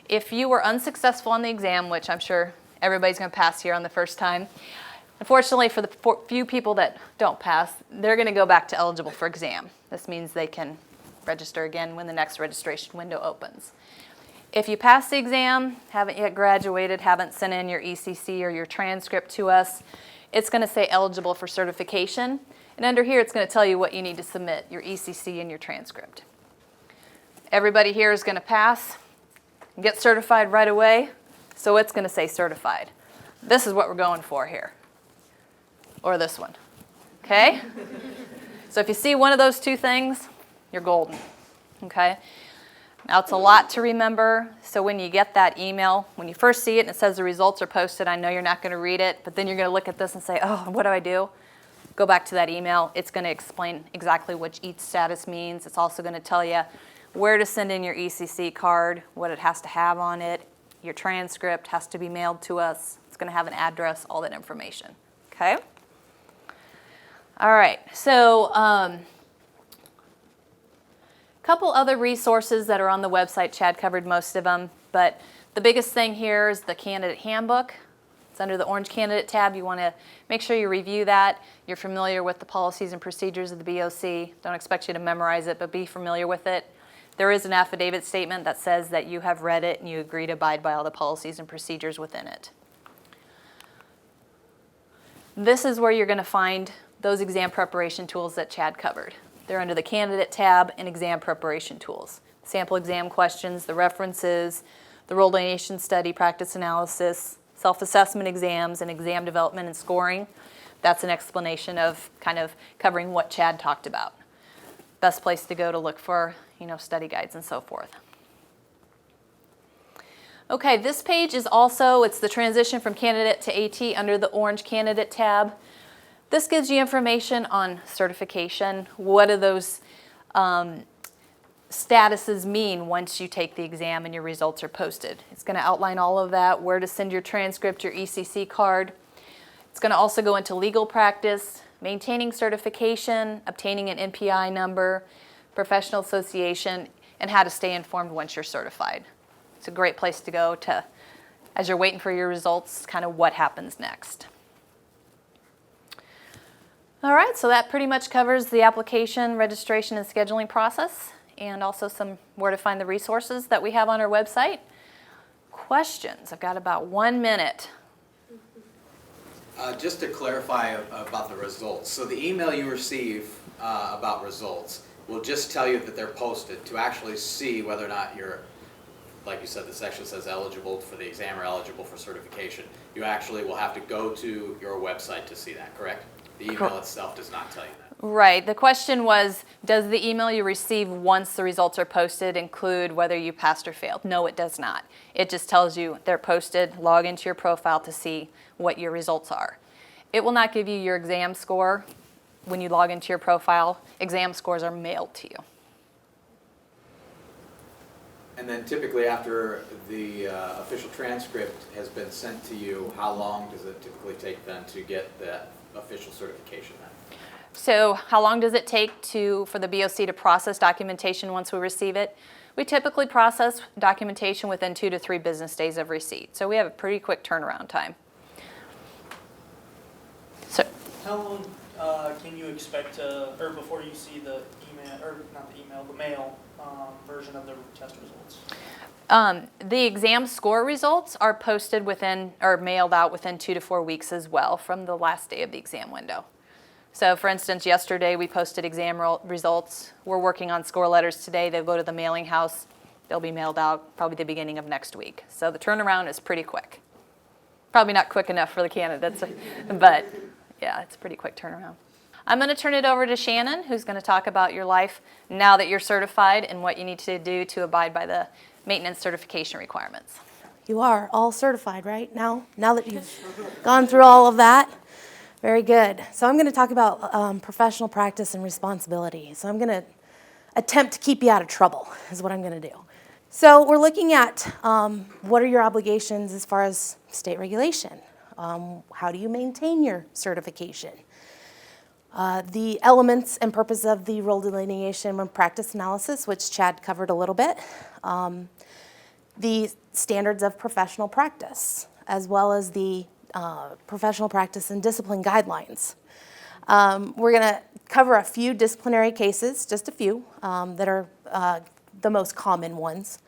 If you were unsuccessful on the exam, which I'm sure everybody's going to pass here on the first time, unfortunately for the few people that don't pass, they're going to go back to eligible for exam. This means they can register again when the next registration window opens. If you pass the exam, haven't yet graduated, haven't sent in your ECC or your transcript to us, it's going to say eligible for certification. And under here, it's going to tell you what you need to submit, your ECC and your transcript. Everybody here is going to pass and get certified right away, so it's going to say certified. This is what we're going for here, or this one, okay? So if you see one of those two things, you're golden, okay? Now, it's a lot to remember, so when you get that email, when you first see it and it says the results are posted, I know you're not going to read it, but then you're going to look at this and say, oh, what do I do? Go back to that email. It's going to explain exactly what each status means. It's also going to tell you where to send in your ECC card, what it has to have on it. Your transcript has to be mailed to us. It's going to have an address, all that information, okay? All right, so couple other resources that are on the website. Chad covered most of them, but the biggest thing here is the candidate handbook. It's under the orange candidate tab. You want to make sure you review that. You're familiar with the policies and procedures of the BOC. Don't expect you to memorize it, but be familiar with it. There is an affidavit statement that says that you have read it and you agree to abide by all the policies and procedures within it. This is where you're going to find those exam preparation tools that Chad covered. They're under the candidate tab and exam preparation tools. Sample exam questions, the references, the role delineation study, practice analysis, self-assessment exams, and exam development and scoring. That's an explanation of kind of covering what Chad talked about. Best place to go to look for, study guides and so forth. Okay, this page is also, it's the transition from candidate to AT under the orange candidate tab. This gives you information on certification. What do those statuses mean once you take the exam and your results are posted? It's going to outline all of that, where to send your transcript, your ECC card. It's going to also go into legal practice, maintaining certification, obtaining an NPI number, professional association, and how to stay informed once you're certified. It's a great place to go to, as you're waiting for your results, kind of what happens next. All right, so that pretty much covers the application, registration, and scheduling process, and also some where to find the resources that we have on our website. Questions? I've got about 1 minute. Just to clarify about the results. So the email you receive about results will just tell you that they're posted. To actually see whether or not you're, like you said, the section says eligible for the exam or eligible for certification, you actually will have to go to your website to see that, correct? The email itself does not tell you that. Right. The question was, does the email you receive once the results are posted include whether you passed or failed? No, it does not. It just tells you they're posted, log into your profile to see what your results are. It will not give you your exam score when you log into your profile. Exam scores are mailed to you. And then typically after the official transcript has been sent to you, how long does it typically take then to get that official certification then? So how long does it take for the BOC to process documentation once we receive it? We typically process documentation within 2 to 3 business days of receipt. So we have a pretty quick turnaround time. So, How long can you expect or before you see the email, or not the email, the mail version of the test results? the exam score results are posted within, or mailed out within 2 to 4 weeks as well from the last day of the exam window. So for instance, yesterday we posted exam results. We're working on score letters today. They'll go to the mailing house. They'll be mailed out probably the beginning of next week. So the turnaround is pretty quick. Probably not quick enough for the candidates, but yeah, it's a pretty quick turnaround. I'm going to turn it over to Shannon, who's going to talk about your life now that you're certified and what you need to do to abide by the maintenance certification requirements. You are all certified, right? Now that you've gone through all of that? Very good. So I'm going to talk about professional practice and responsibility. So I'm going to attempt to keep you out of trouble, is what I'm going to do. So we're looking at what are your obligations as far as state regulation? How do you maintain your certification? The elements and purpose of the role delineation and practice analysis, which Chad covered a little bit. The standards of professional practice, as well as the professional practice and discipline guidelines. We're going to cover a few disciplinary cases, just a few, that are the most common ones.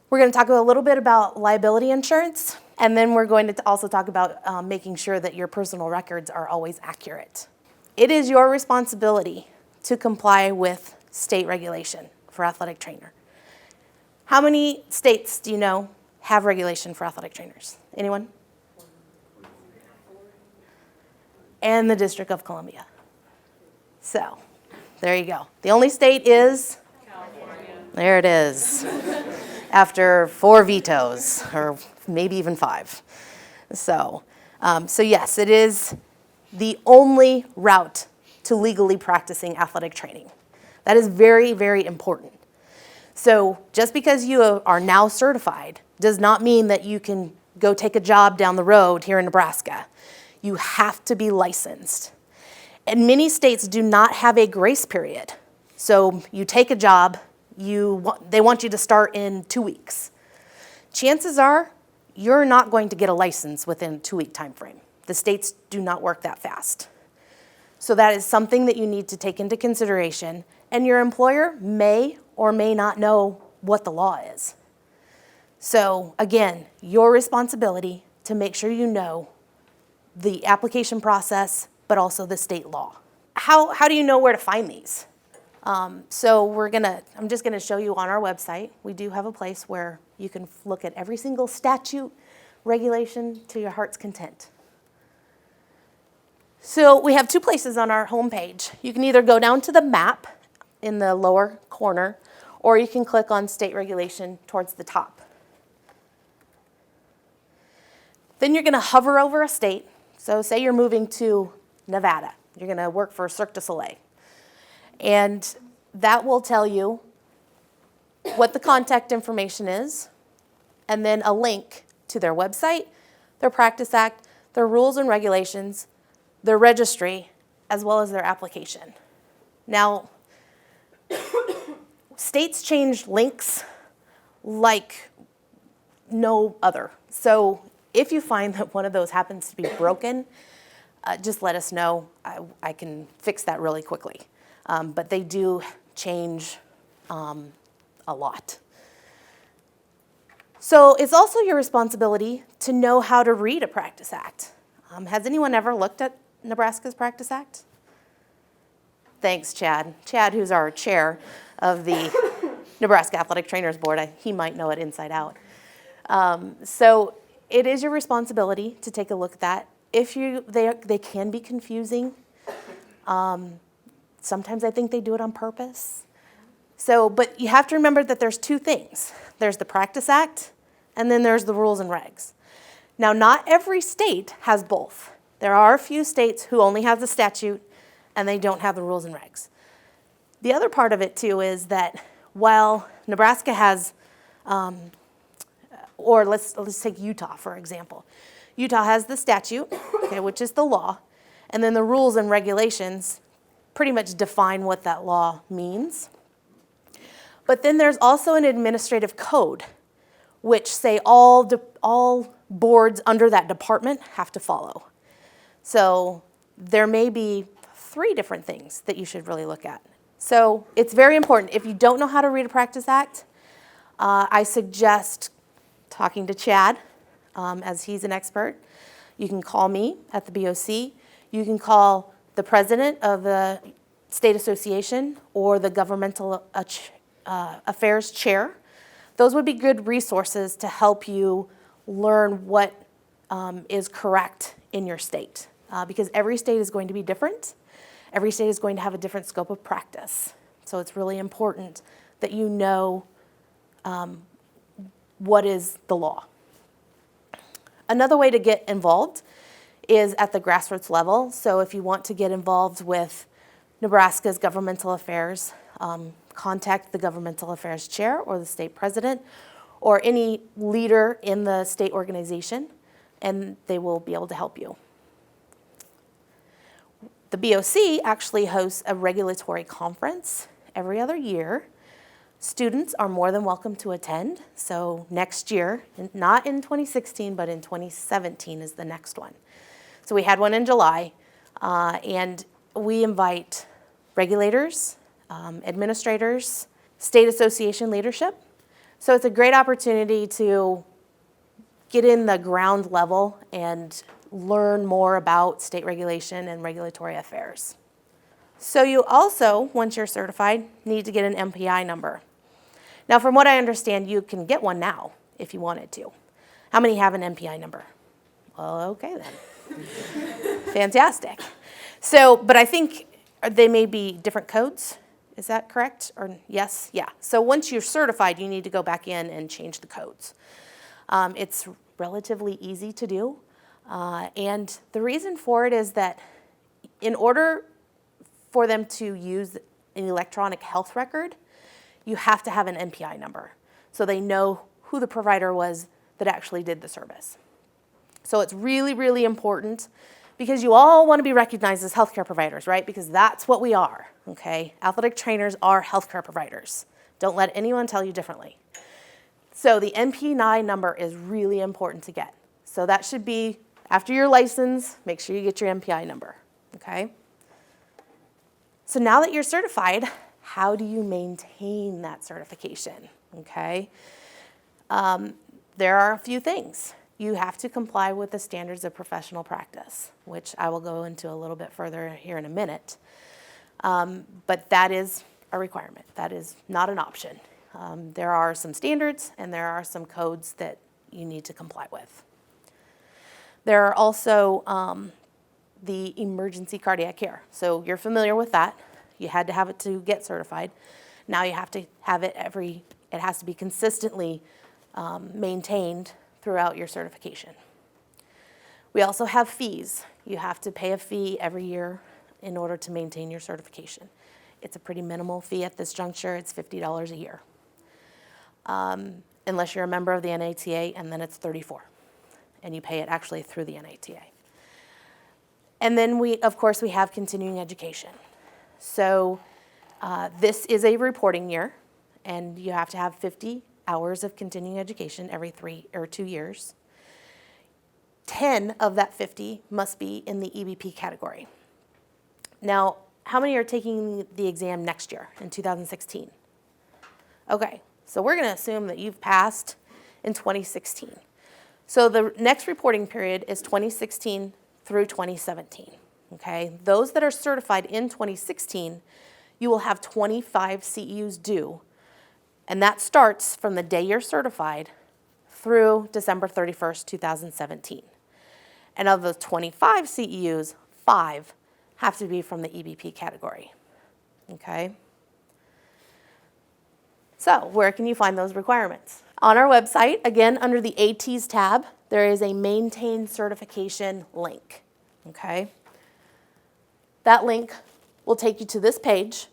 We're going to talk a little bit about liability insurance, and then we're going to also talk about making sure that your personal records are always accurate. It is your responsibility to comply with state regulation for athletic trainer. How many states do you know have regulation for athletic trainers? Anyone? And the District of Columbia. So, there you go. The only state is? California. There it is. After 4 vetoes, or maybe even 5. So yes, it is the only route to legally practicing athletic training. That is very, very important. So just because you are now certified does not mean that you can go take a job down the road here in Nebraska. You have to be licensed. And many states do not have a grace period. So you take a job, they want you to start in 2 weeks. Chances are you're not going to get a license within a 2-week time frame. The states do not work that fast. So that is something that you need to take into consideration, and your employer may or may not know what the law is. So again, your responsibility to make sure you know the application process, but also the state law. How do you know where to find these? I'm just gonna show you on our website. We do have a place where you can look at every single statute, regulation to your heart's content. So we have 2 places on our homepage. You can either go down to the map in the lower corner, or you can click on state regulation towards the top. Then you're gonna hover over a state. So say you're moving to Nevada. You're gonna work for Cirque du Soleil. And that will tell you what the contact information is, and then a link to their website, their Practice Act, their rules and regulations, their registry, as well as their application. Now, states change links like no other. So if you find that one of those happens to be broken, just let us know. I can fix that really quickly. But they do change a lot. So it's also your responsibility to know how to read a Practice Act. Has anyone ever looked at Nebraska's Practice Act? Thanks, Chad. Chad, who's our chair of the Nebraska Athletic Trainers Board, he might know it inside out. So it is your responsibility to take a look at that. They can be confusing. Sometimes I think they do it on purpose. But you have to remember that there's 2 things. There's the Practice Act, and then there's the rules and regs. Now, not every state has both. There are a few states who only have the statute, and they don't have the rules and regs. The other part of it, too, is that while Nebraska has, or let's take Utah, for example. Utah has the statute, okay, which is the law, and then the rules and regulations pretty much define what that law means. But then there's also an administrative code, which say all boards under that department have to follow. So there may be 3 different things that you should really look at. So it's very important. If you don't know how to read a Practice Act, I suggest talking to Chad, as he's an expert. You can call me at the BOC. You can call the the president of the state association or the governmental affairs chair. Those would be good resources to help you learn what is correct in your state, because every state is going to be different. Every state is going to have a different scope of practice. So it's really important that you know what is the law. Another way to get involved is at the grassroots level. So if you want to get involved with Nebraska's governmental affairs, contact the governmental affairs chair or the state president or any leader in the state organization, and they will be able to help you. The BOC actually hosts a regulatory conference every other year. Students are more than welcome to attend. So next year, not in 2016, but in 2017 is the next one. So we had one in July, and we invite regulators, administrators, state association leadership. So it's a great opportunity to get in the ground level and learn more about state regulation and regulatory affairs. So you also, once you're certified, need to get an MPI number. Now, from what I understand, you can get one now if you wanted to. How many have an MPI number? Well, okay then. Fantastic. So, but I think they may be different codes. Is that correct? Or yes? Yeah. So once you're certified, you need to go back in and change the codes. It's relatively easy to do. And the reason for it is that in order for them to use an electronic health record, you have to have an MPI number so they know who the provider was that actually did the service. So it's really, really important because you all want to be recognized as healthcare providers, right? Because that's what we are, okay? Athletic trainers are healthcare providers. Don't let anyone tell you differently. So the MPI number is really important to get. So that should be, after your license, make sure you get your MPI number, okay? So now that you're certified, how do you maintain that certification, okay? There are a few things. You have to comply with the standards of professional practice, which I will go into a little bit further here in a minute. But that is a requirement. That is not an option. There are some standards and there are some codes that you need to comply with. There are also the emergency cardiac care. So you're familiar with that. You had to have it to get certified. Now you have to have it it has to be consistently maintained throughout your certification. We also have fees. You have to pay a fee every year in order to maintain your certification. It's a pretty minimal fee at this juncture. It's $50 a year. Unless you're a member of the NATA, and then it's $34. And you pay it actually through the NATA. And then of course, we have continuing education. So this is a reporting year, and you have to have 50 hours of continuing education every 2 years. 10 of that 50 must be in the EBP category. Now, how many are taking the exam next year in 2016? Okay, so we're going to assume that you've passed in 2016. So the next reporting period is 2016 through 2017. Okay, those that are certified in 2016, you will have 25 CEUs due, and that starts from the day you're certified through December 31st, 2017. And of the 25 CEUs, 5 have to be from the EBP category. Okay? So where can you find those requirements? On our website, again, under the ATs tab, there is a Maintain Certification link. Okay? That link will take you to this page,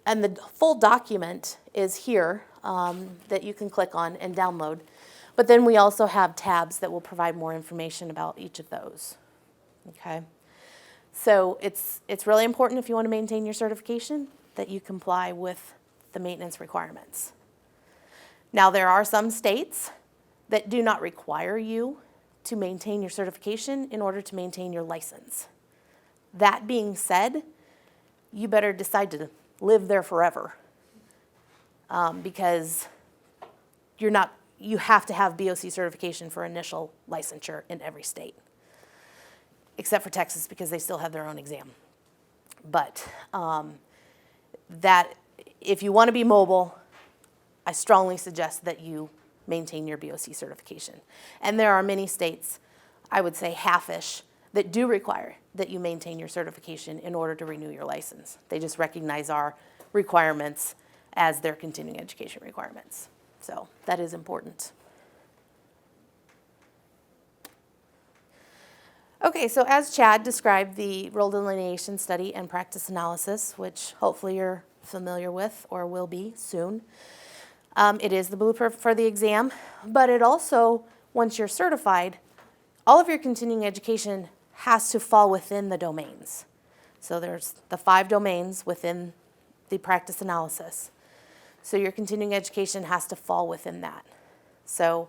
and the full document is here that you can click on and download. But then we also have tabs that will provide more information about each of those. Okay? So it's really important if you want to maintain your certification that you comply with the maintenance requirements. Now, there are some states that do not require you to maintain your certification in order to maintain your license. That being said, you better decide to live there forever because you have to have BOC certification for initial licensure in every state, except for Texas because they still have their own exam. But that, if you want to be mobile, I strongly suggest that you maintain your BOC certification. And there are many states, I would say half-ish, that do require that you maintain your certification in order to renew your license. They just recognize our requirements as their continuing education requirements. So that is important. Okay, so as Chad described, the role delineation study and practice analysis, which hopefully you're familiar with or will be soon. It is the blueprint for the exam, but it also, once you're certified, all of your continuing education has to fall within the domains. So there's the 5 domains within the practice analysis. So your continuing education has to fall within that. So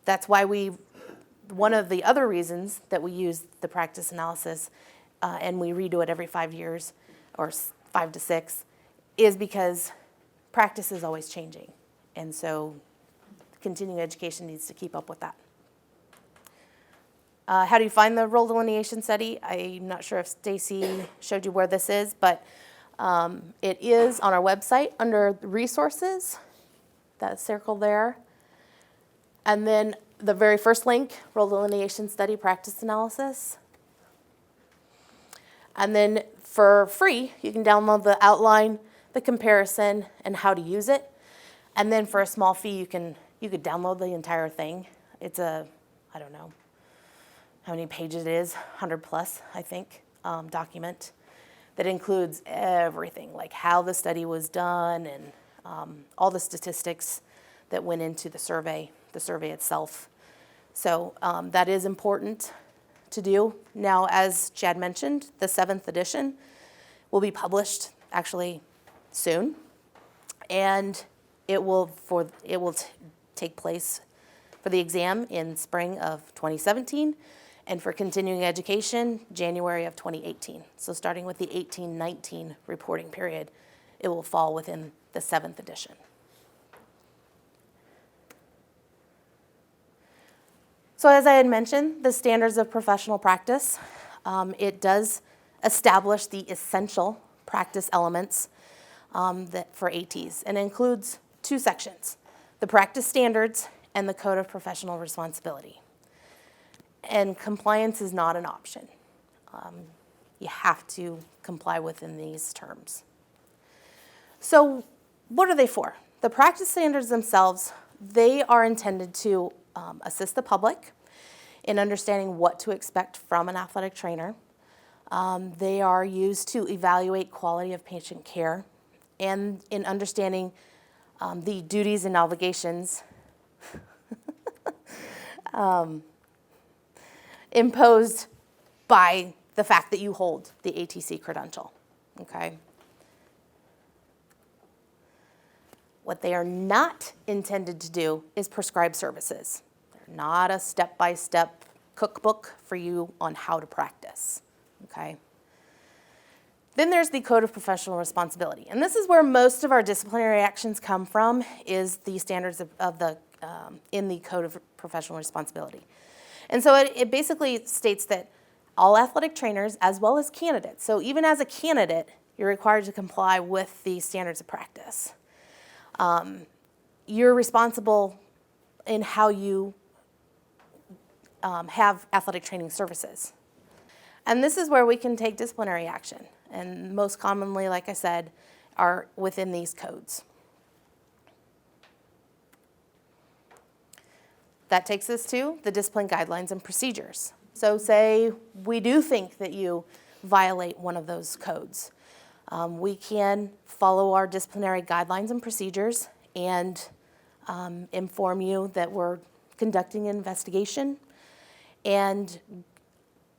that's why one of the other reasons that we use the practice analysis and we redo it every 5 years or 5 to 6 is because practice is always changing. And so continuing education needs to keep up with that. How do you find the role delineation study? I'm not sure if Stacy showed you where this is, but it is on our website under resources, that circle there. And then the very first link, role delineation study practice analysis. And then for free, you can download the outline, the comparison, and how to use it. And then for a small fee, you could download the entire thing. It's I don't know how many pages it is, 100 plus, I think, document that includes everything, like how the study was done and all the statistics that went into the survey itself. So that is important to do. Now, as Chad mentioned, the 7th edition will be published actually soon, and it will take place for the exam in spring of 2017, and for continuing education, January of 2018. So starting with the 18-19 reporting period, it will fall within the 7th edition. So as I had mentioned, the standards of professional practice, it does establish the essential practice elements for ATs, and includes 2 sections, the practice standards and the code of professional responsibility. And compliance is not an option. You have to comply within these terms. So what are they for? The practice standards themselves, they are intended to assist the public in understanding what to expect from an athletic trainer. They are used to evaluate quality of patient care and in understanding the duties and obligations imposed by the fact that you hold the ATC credential, okay? What they are not intended to do is prescribe services. They're not a step-by-step cookbook for you on how to practice, okay? Then there's the code of professional responsibility. And this is where most of our disciplinary actions come from, is the standards in the code of professional responsibility. And so it basically states that all athletic trainers, as well as candidates, so even as a candidate, you're required to comply with the standards of practice. You're responsible in how you have athletic training services. And this is where we can take disciplinary action. And most commonly, like I said, are within these codes. That takes us to the discipline guidelines and procedures. So say we do think that you violate one of those codes. We can follow our disciplinary guidelines and procedures and inform you that we're conducting an investigation. And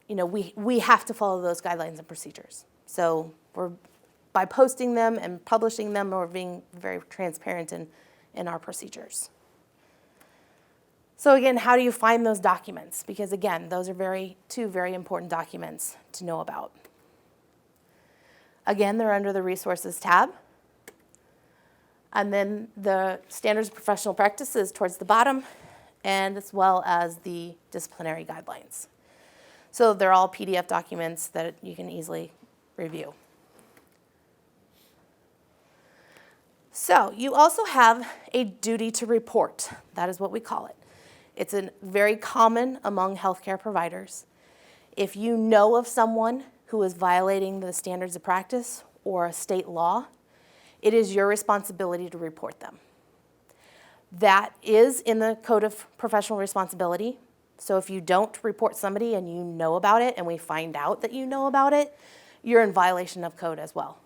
we have to follow those guidelines and procedures. So by posting them and publishing them, we're being very transparent in our procedures. So again, how do you find those documents? Because again, those are 2 very important documents to know about. Again, they're under the resources tab. And then the standards of professional practices towards the bottom, and as well as the disciplinary guidelines. So they're all PDF documents that you can easily review. So you also have a duty to report. That is what we call it. It's very common among healthcare providers. If you know of someone who is violating the standards of practice or a state law, it is your responsibility to report them. That is in the Code of Professional Responsibility. So if you don't report somebody and you know about it and we find out that you know about it, you're in violation of code as well.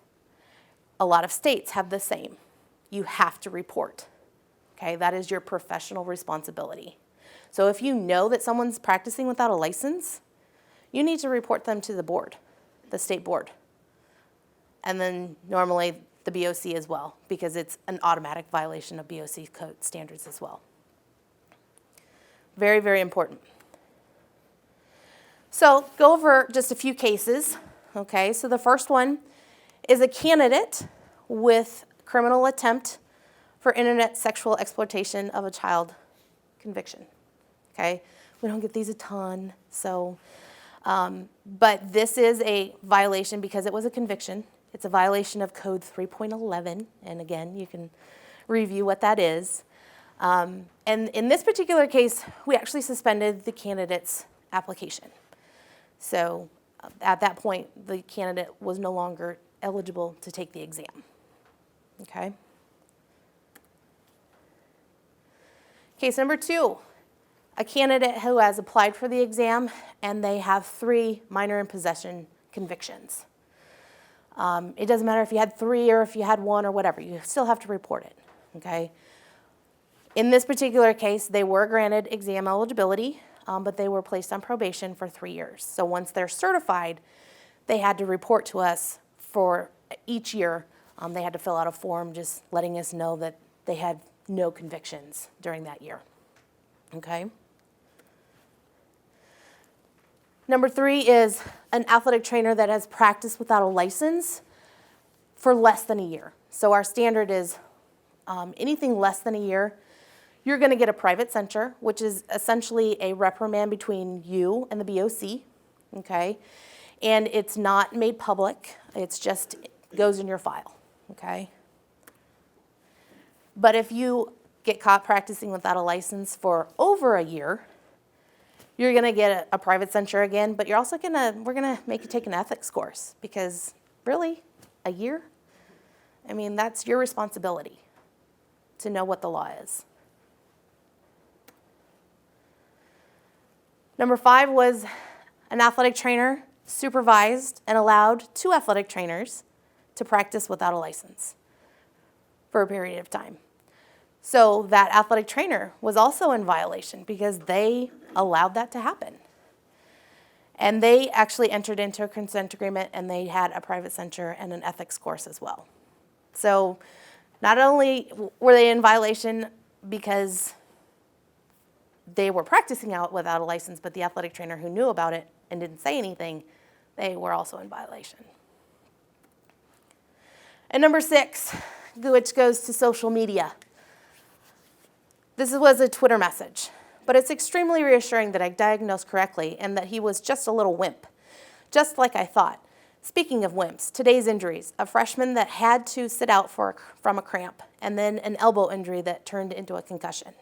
A lot of states have the same. You have to report. Okay, that is your professional responsibility. So if you know that someone's practicing without a license, you need to report them to the board, the state board. And then normally the BOC as well, because it's an automatic violation of BOC code standards as well. Very, very important. So go over just a few cases. Okay, so the first one is a candidate with criminal attempt for internet sexual exploitation of a child conviction. Okay, we don't get these a ton, so, but this is a violation because it was a conviction. It's a violation of Code 3.11, and again, you can review what that is. And in this particular case, we actually suspended the candidate's application. So at that point, the candidate was no longer eligible to take the exam. Okay? Case number 2, a candidate who has applied for the exam and they have 3 minor in possession convictions. It doesn't matter if you had 3 or if you had 1 or whatever, you still have to report it, okay? In this particular case, they were granted exam eligibility, but they were placed on probation for 3 years. So once they're certified, they had to report to us for each year. They had to fill out a form just letting us know that they had no convictions during that year, okay? Number 3 is an athletic trainer that has practiced without a license for less than a year. So our standard is anything less than a year, you're going to get a private censure, which is essentially a reprimand between you and the BOC, okay? And it's not made public. It's just goes in your file, okay? But if you get caught practicing without a license for over a year, you're going to get a private censure again, but you're also we're going to make you take an ethics course because really, a year? I mean, that's your responsibility to know what the law is. Number 5 was an athletic trainer supervised and allowed 2 athletic trainers to practice without a license for a period of time. So that athletic trainer was also in violation because they allowed that to happen. And they actually entered into a consent agreement and they had a private censure and an ethics course as well. So not only were they in violation because they were practicing out without a license, but the athletic trainer who knew about it and didn't say anything, they were also in violation. And number 6, which goes to social media. This was a Twitter message, but it's extremely reassuring that I diagnosed correctly and that he was just a little wimp, just like I thought. Speaking of wimps, today's injuries, a freshman that had to sit out from a cramp, and then an elbow injury that turned into a concussion.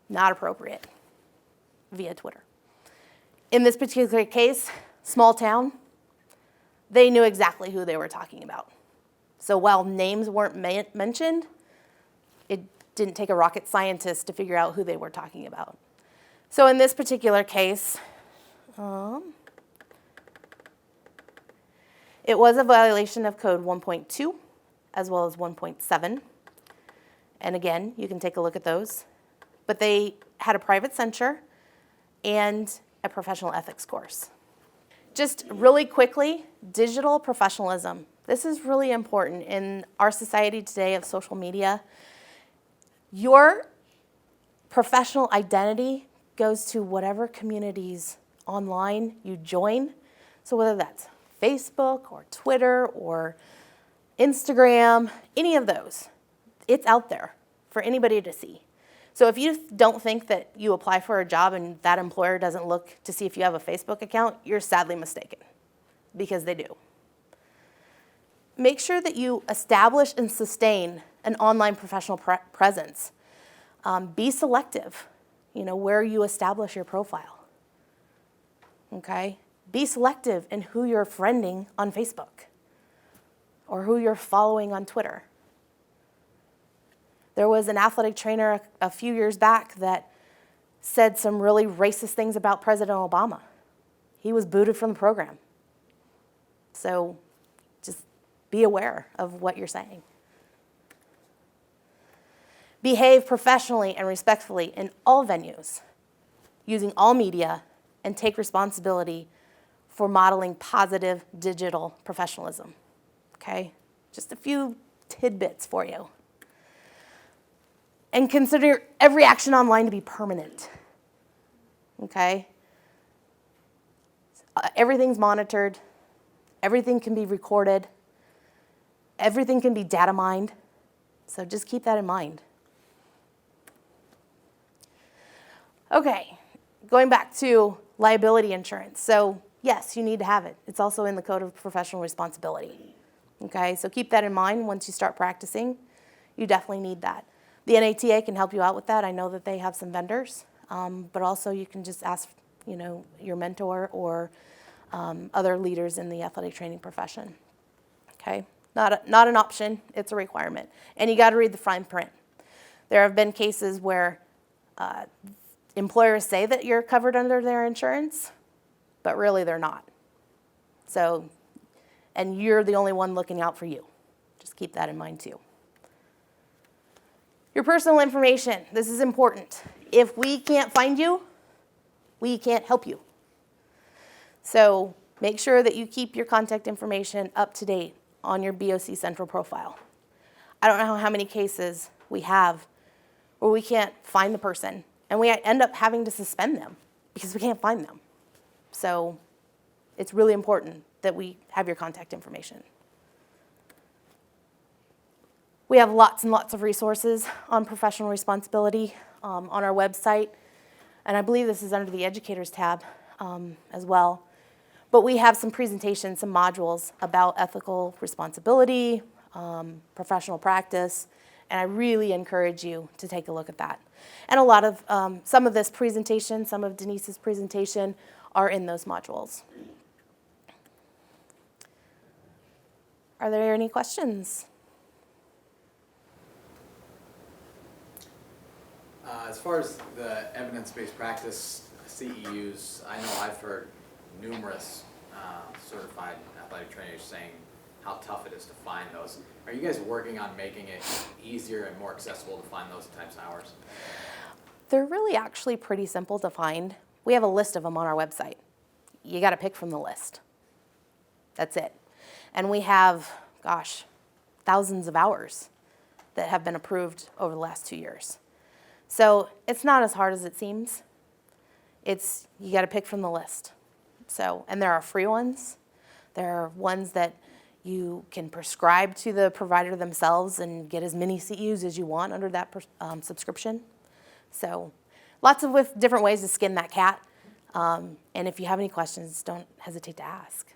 Not appropriate via Twitter. In this particular case, small town, they knew exactly who they were talking about. So while names weren't mentioned, it didn't take a rocket scientist to figure out who they were talking about. So in this particular case, it was a violation of Code 1.2 as well as 1.7. And again, you can take a look at those. But they had a private censure and a professional ethics course. Just really quickly, digital professionalism. This is really important in our society today of social media. Your professional identity goes to whatever communities online you join. So whether that's Facebook or Twitter or Instagram, any of those, it's out there for anybody to see. So if you don't think that you apply for a job and that employer doesn't look to see if you have a Facebook account, you're sadly mistaken. because they do. Make sure that you establish and sustain an online professional presence. Be selective, where you establish your profile. Okay? Be selective in who you're friending on Facebook or who you're following on Twitter. There was an athletic trainer a few years back that said some really racist things about President Obama. He was booted from the program. So just be aware of what you're saying. Behave professionally and respectfully in all venues, using all media, and take responsibility for modeling positive digital professionalism. Okay? Just a few tidbits for you. And consider every action online to be permanent. Okay? Everything's monitored. Everything can be recorded. Everything can be data mined. So just keep that in mind. Okay, going back to liability insurance. So yes, you need to have it. It's also in the Code of Professional Responsibility. Okay, so keep that in mind once you start practicing. You definitely need that. The NATA can help you out with that. I know that they have some vendors, but also you can just ask, your mentor or other leaders in the athletic training profession. Okay, not an option, it's a requirement. And you got to read the fine print. There have been cases where employers say that you're covered under their insurance, but really they're not. So, and you're the only one looking out for you. Just keep that in mind too. Your personal information, this is important. If we can't find you, we can't help you. So make sure that you keep your contact information up to date on your BOC Central profile. I don't know how many cases we have where we can't find the person and we end up having to suspend them because we can't find them. So it's really important that we have your contact information. We have lots and lots of resources on professional responsibility on our website. And I believe this is under the Educators tab as well. But we have some presentations, some modules about ethical responsibility, professional practice, and I really encourage you to take a look at that. And a lot of, some of this presentation, some of Denise's presentation are in those modules. Are there any questions? As far as the evidence-based practice CEUs, I know I've heard numerous certified athletic trainers saying how tough it is to find those. Are you guys working on making it easier and more accessible to find those types of hours? They're really actually pretty simple to find. We have a list of them on our website. You got to pick from the list. That's it. And we have, gosh, thousands of hours that have been approved over the last 2 years. So it's not as hard as it seems. You got to pick from the list. So, and there are free ones. There are ones that you can prescribe to the provider themselves and get as many CEUs as you want under that subscription. So lots of different ways to skin that cat. And if you have any questions, don't hesitate to ask.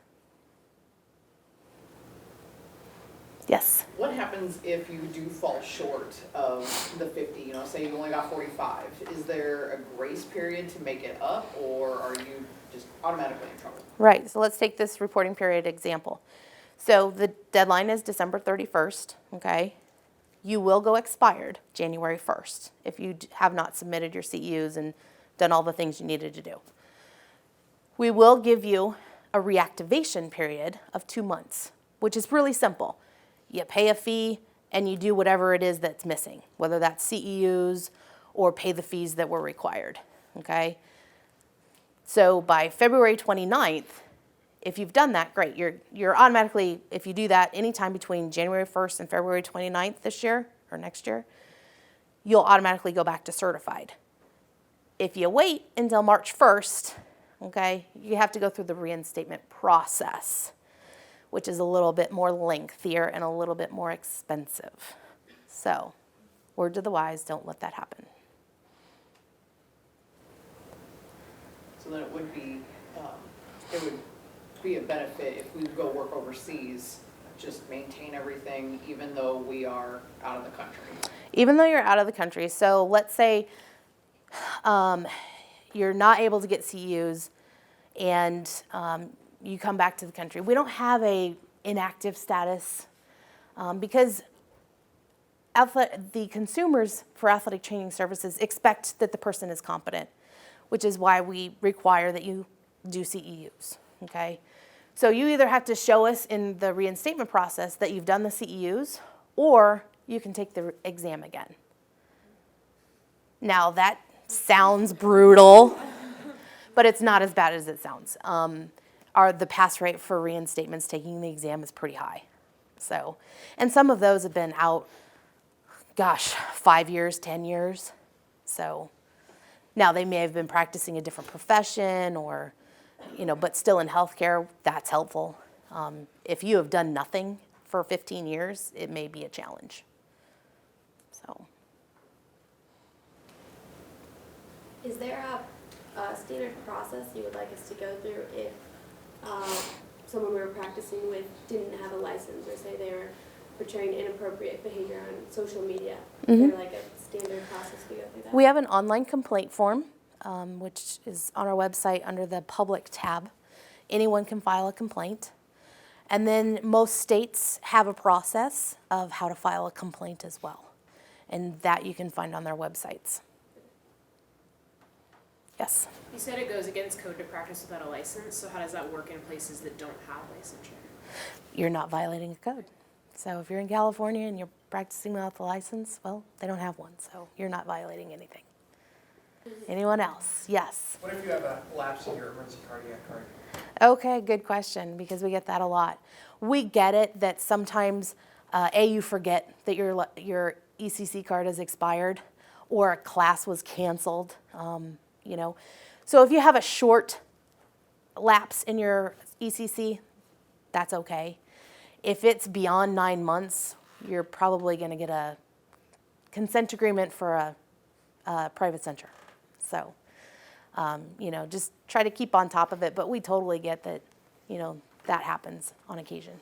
Yes? What happens if you do fall short of the 50, say you only got 45? Is there a grace period to make it up, or are you just automatically in trouble? Right, so let's take this reporting period example. So the deadline is December 31st, okay? You will go expired January 1st if you have not submitted your CEUs and done all the things you needed to do. We will give you a reactivation period of 2 months, which is really simple. You pay a fee and you do whatever it is that's missing, whether that's CEUs or pay the fees that were required, okay? So by February 29th, if you've done that, great. You're automatically, if you do that anytime between January 1st and February 29th this year or next year, you'll automatically go back to certified. If you wait until March 1st, okay, you have to go through the reinstatement process, which is a little bit more lengthier and a little bit more expensive. So, word to the wise, don't let that happen. So then it would be, it would be a benefit if we go work overseas, just maintain everything even though we are out of the country? Even though you're out of the country, so let's say you're not able to get CEUs and you come back to the country. We don't have a inactive status because the consumers for athletic training services expect that the person is competent, which is why we require that you do CEUs, okay? So you either have to show us in the reinstatement process that you've done the CEUs, or you can take the exam again. Now that sounds brutal, but it's not as bad as it sounds. The pass rate for reinstatements taking the exam is pretty high. So, and some of those have been out, gosh, 5 years, 10 years. So now they may have been practicing a different profession or, but still in healthcare, that's helpful. If you have done nothing for 15 years, it may be a challenge. So. Is there a standard process you would like us to go through if someone we were practicing with didn't have a license, or say they were portraying inappropriate behavior on social media? Is there like a standard process we go through that? We have an online complaint form, which is on our website under the public tab. Anyone can file a complaint. And then most states have a process of how to file a complaint as well. And that you can find on their websites. Yes? You said it goes against code to practice without a license, so how does that work in places that don't have licensure? You're not violating a code. So if you're in California and you're practicing without the license, well, they don't have one, so you're not violating anything. Anyone else? Yes? What if you have a lapse in your emergency cardiac card? Okay, good question, because we get that a lot. We get it that sometimes, you forget that your ECC card is expired or a class was canceled, So if you have a short lapse in your ECC, that's okay. If it's beyond 9 months, you're probably going to get a consent agreement for a private center. So, just try to keep on top of it. But we totally get that, that happens on occasion.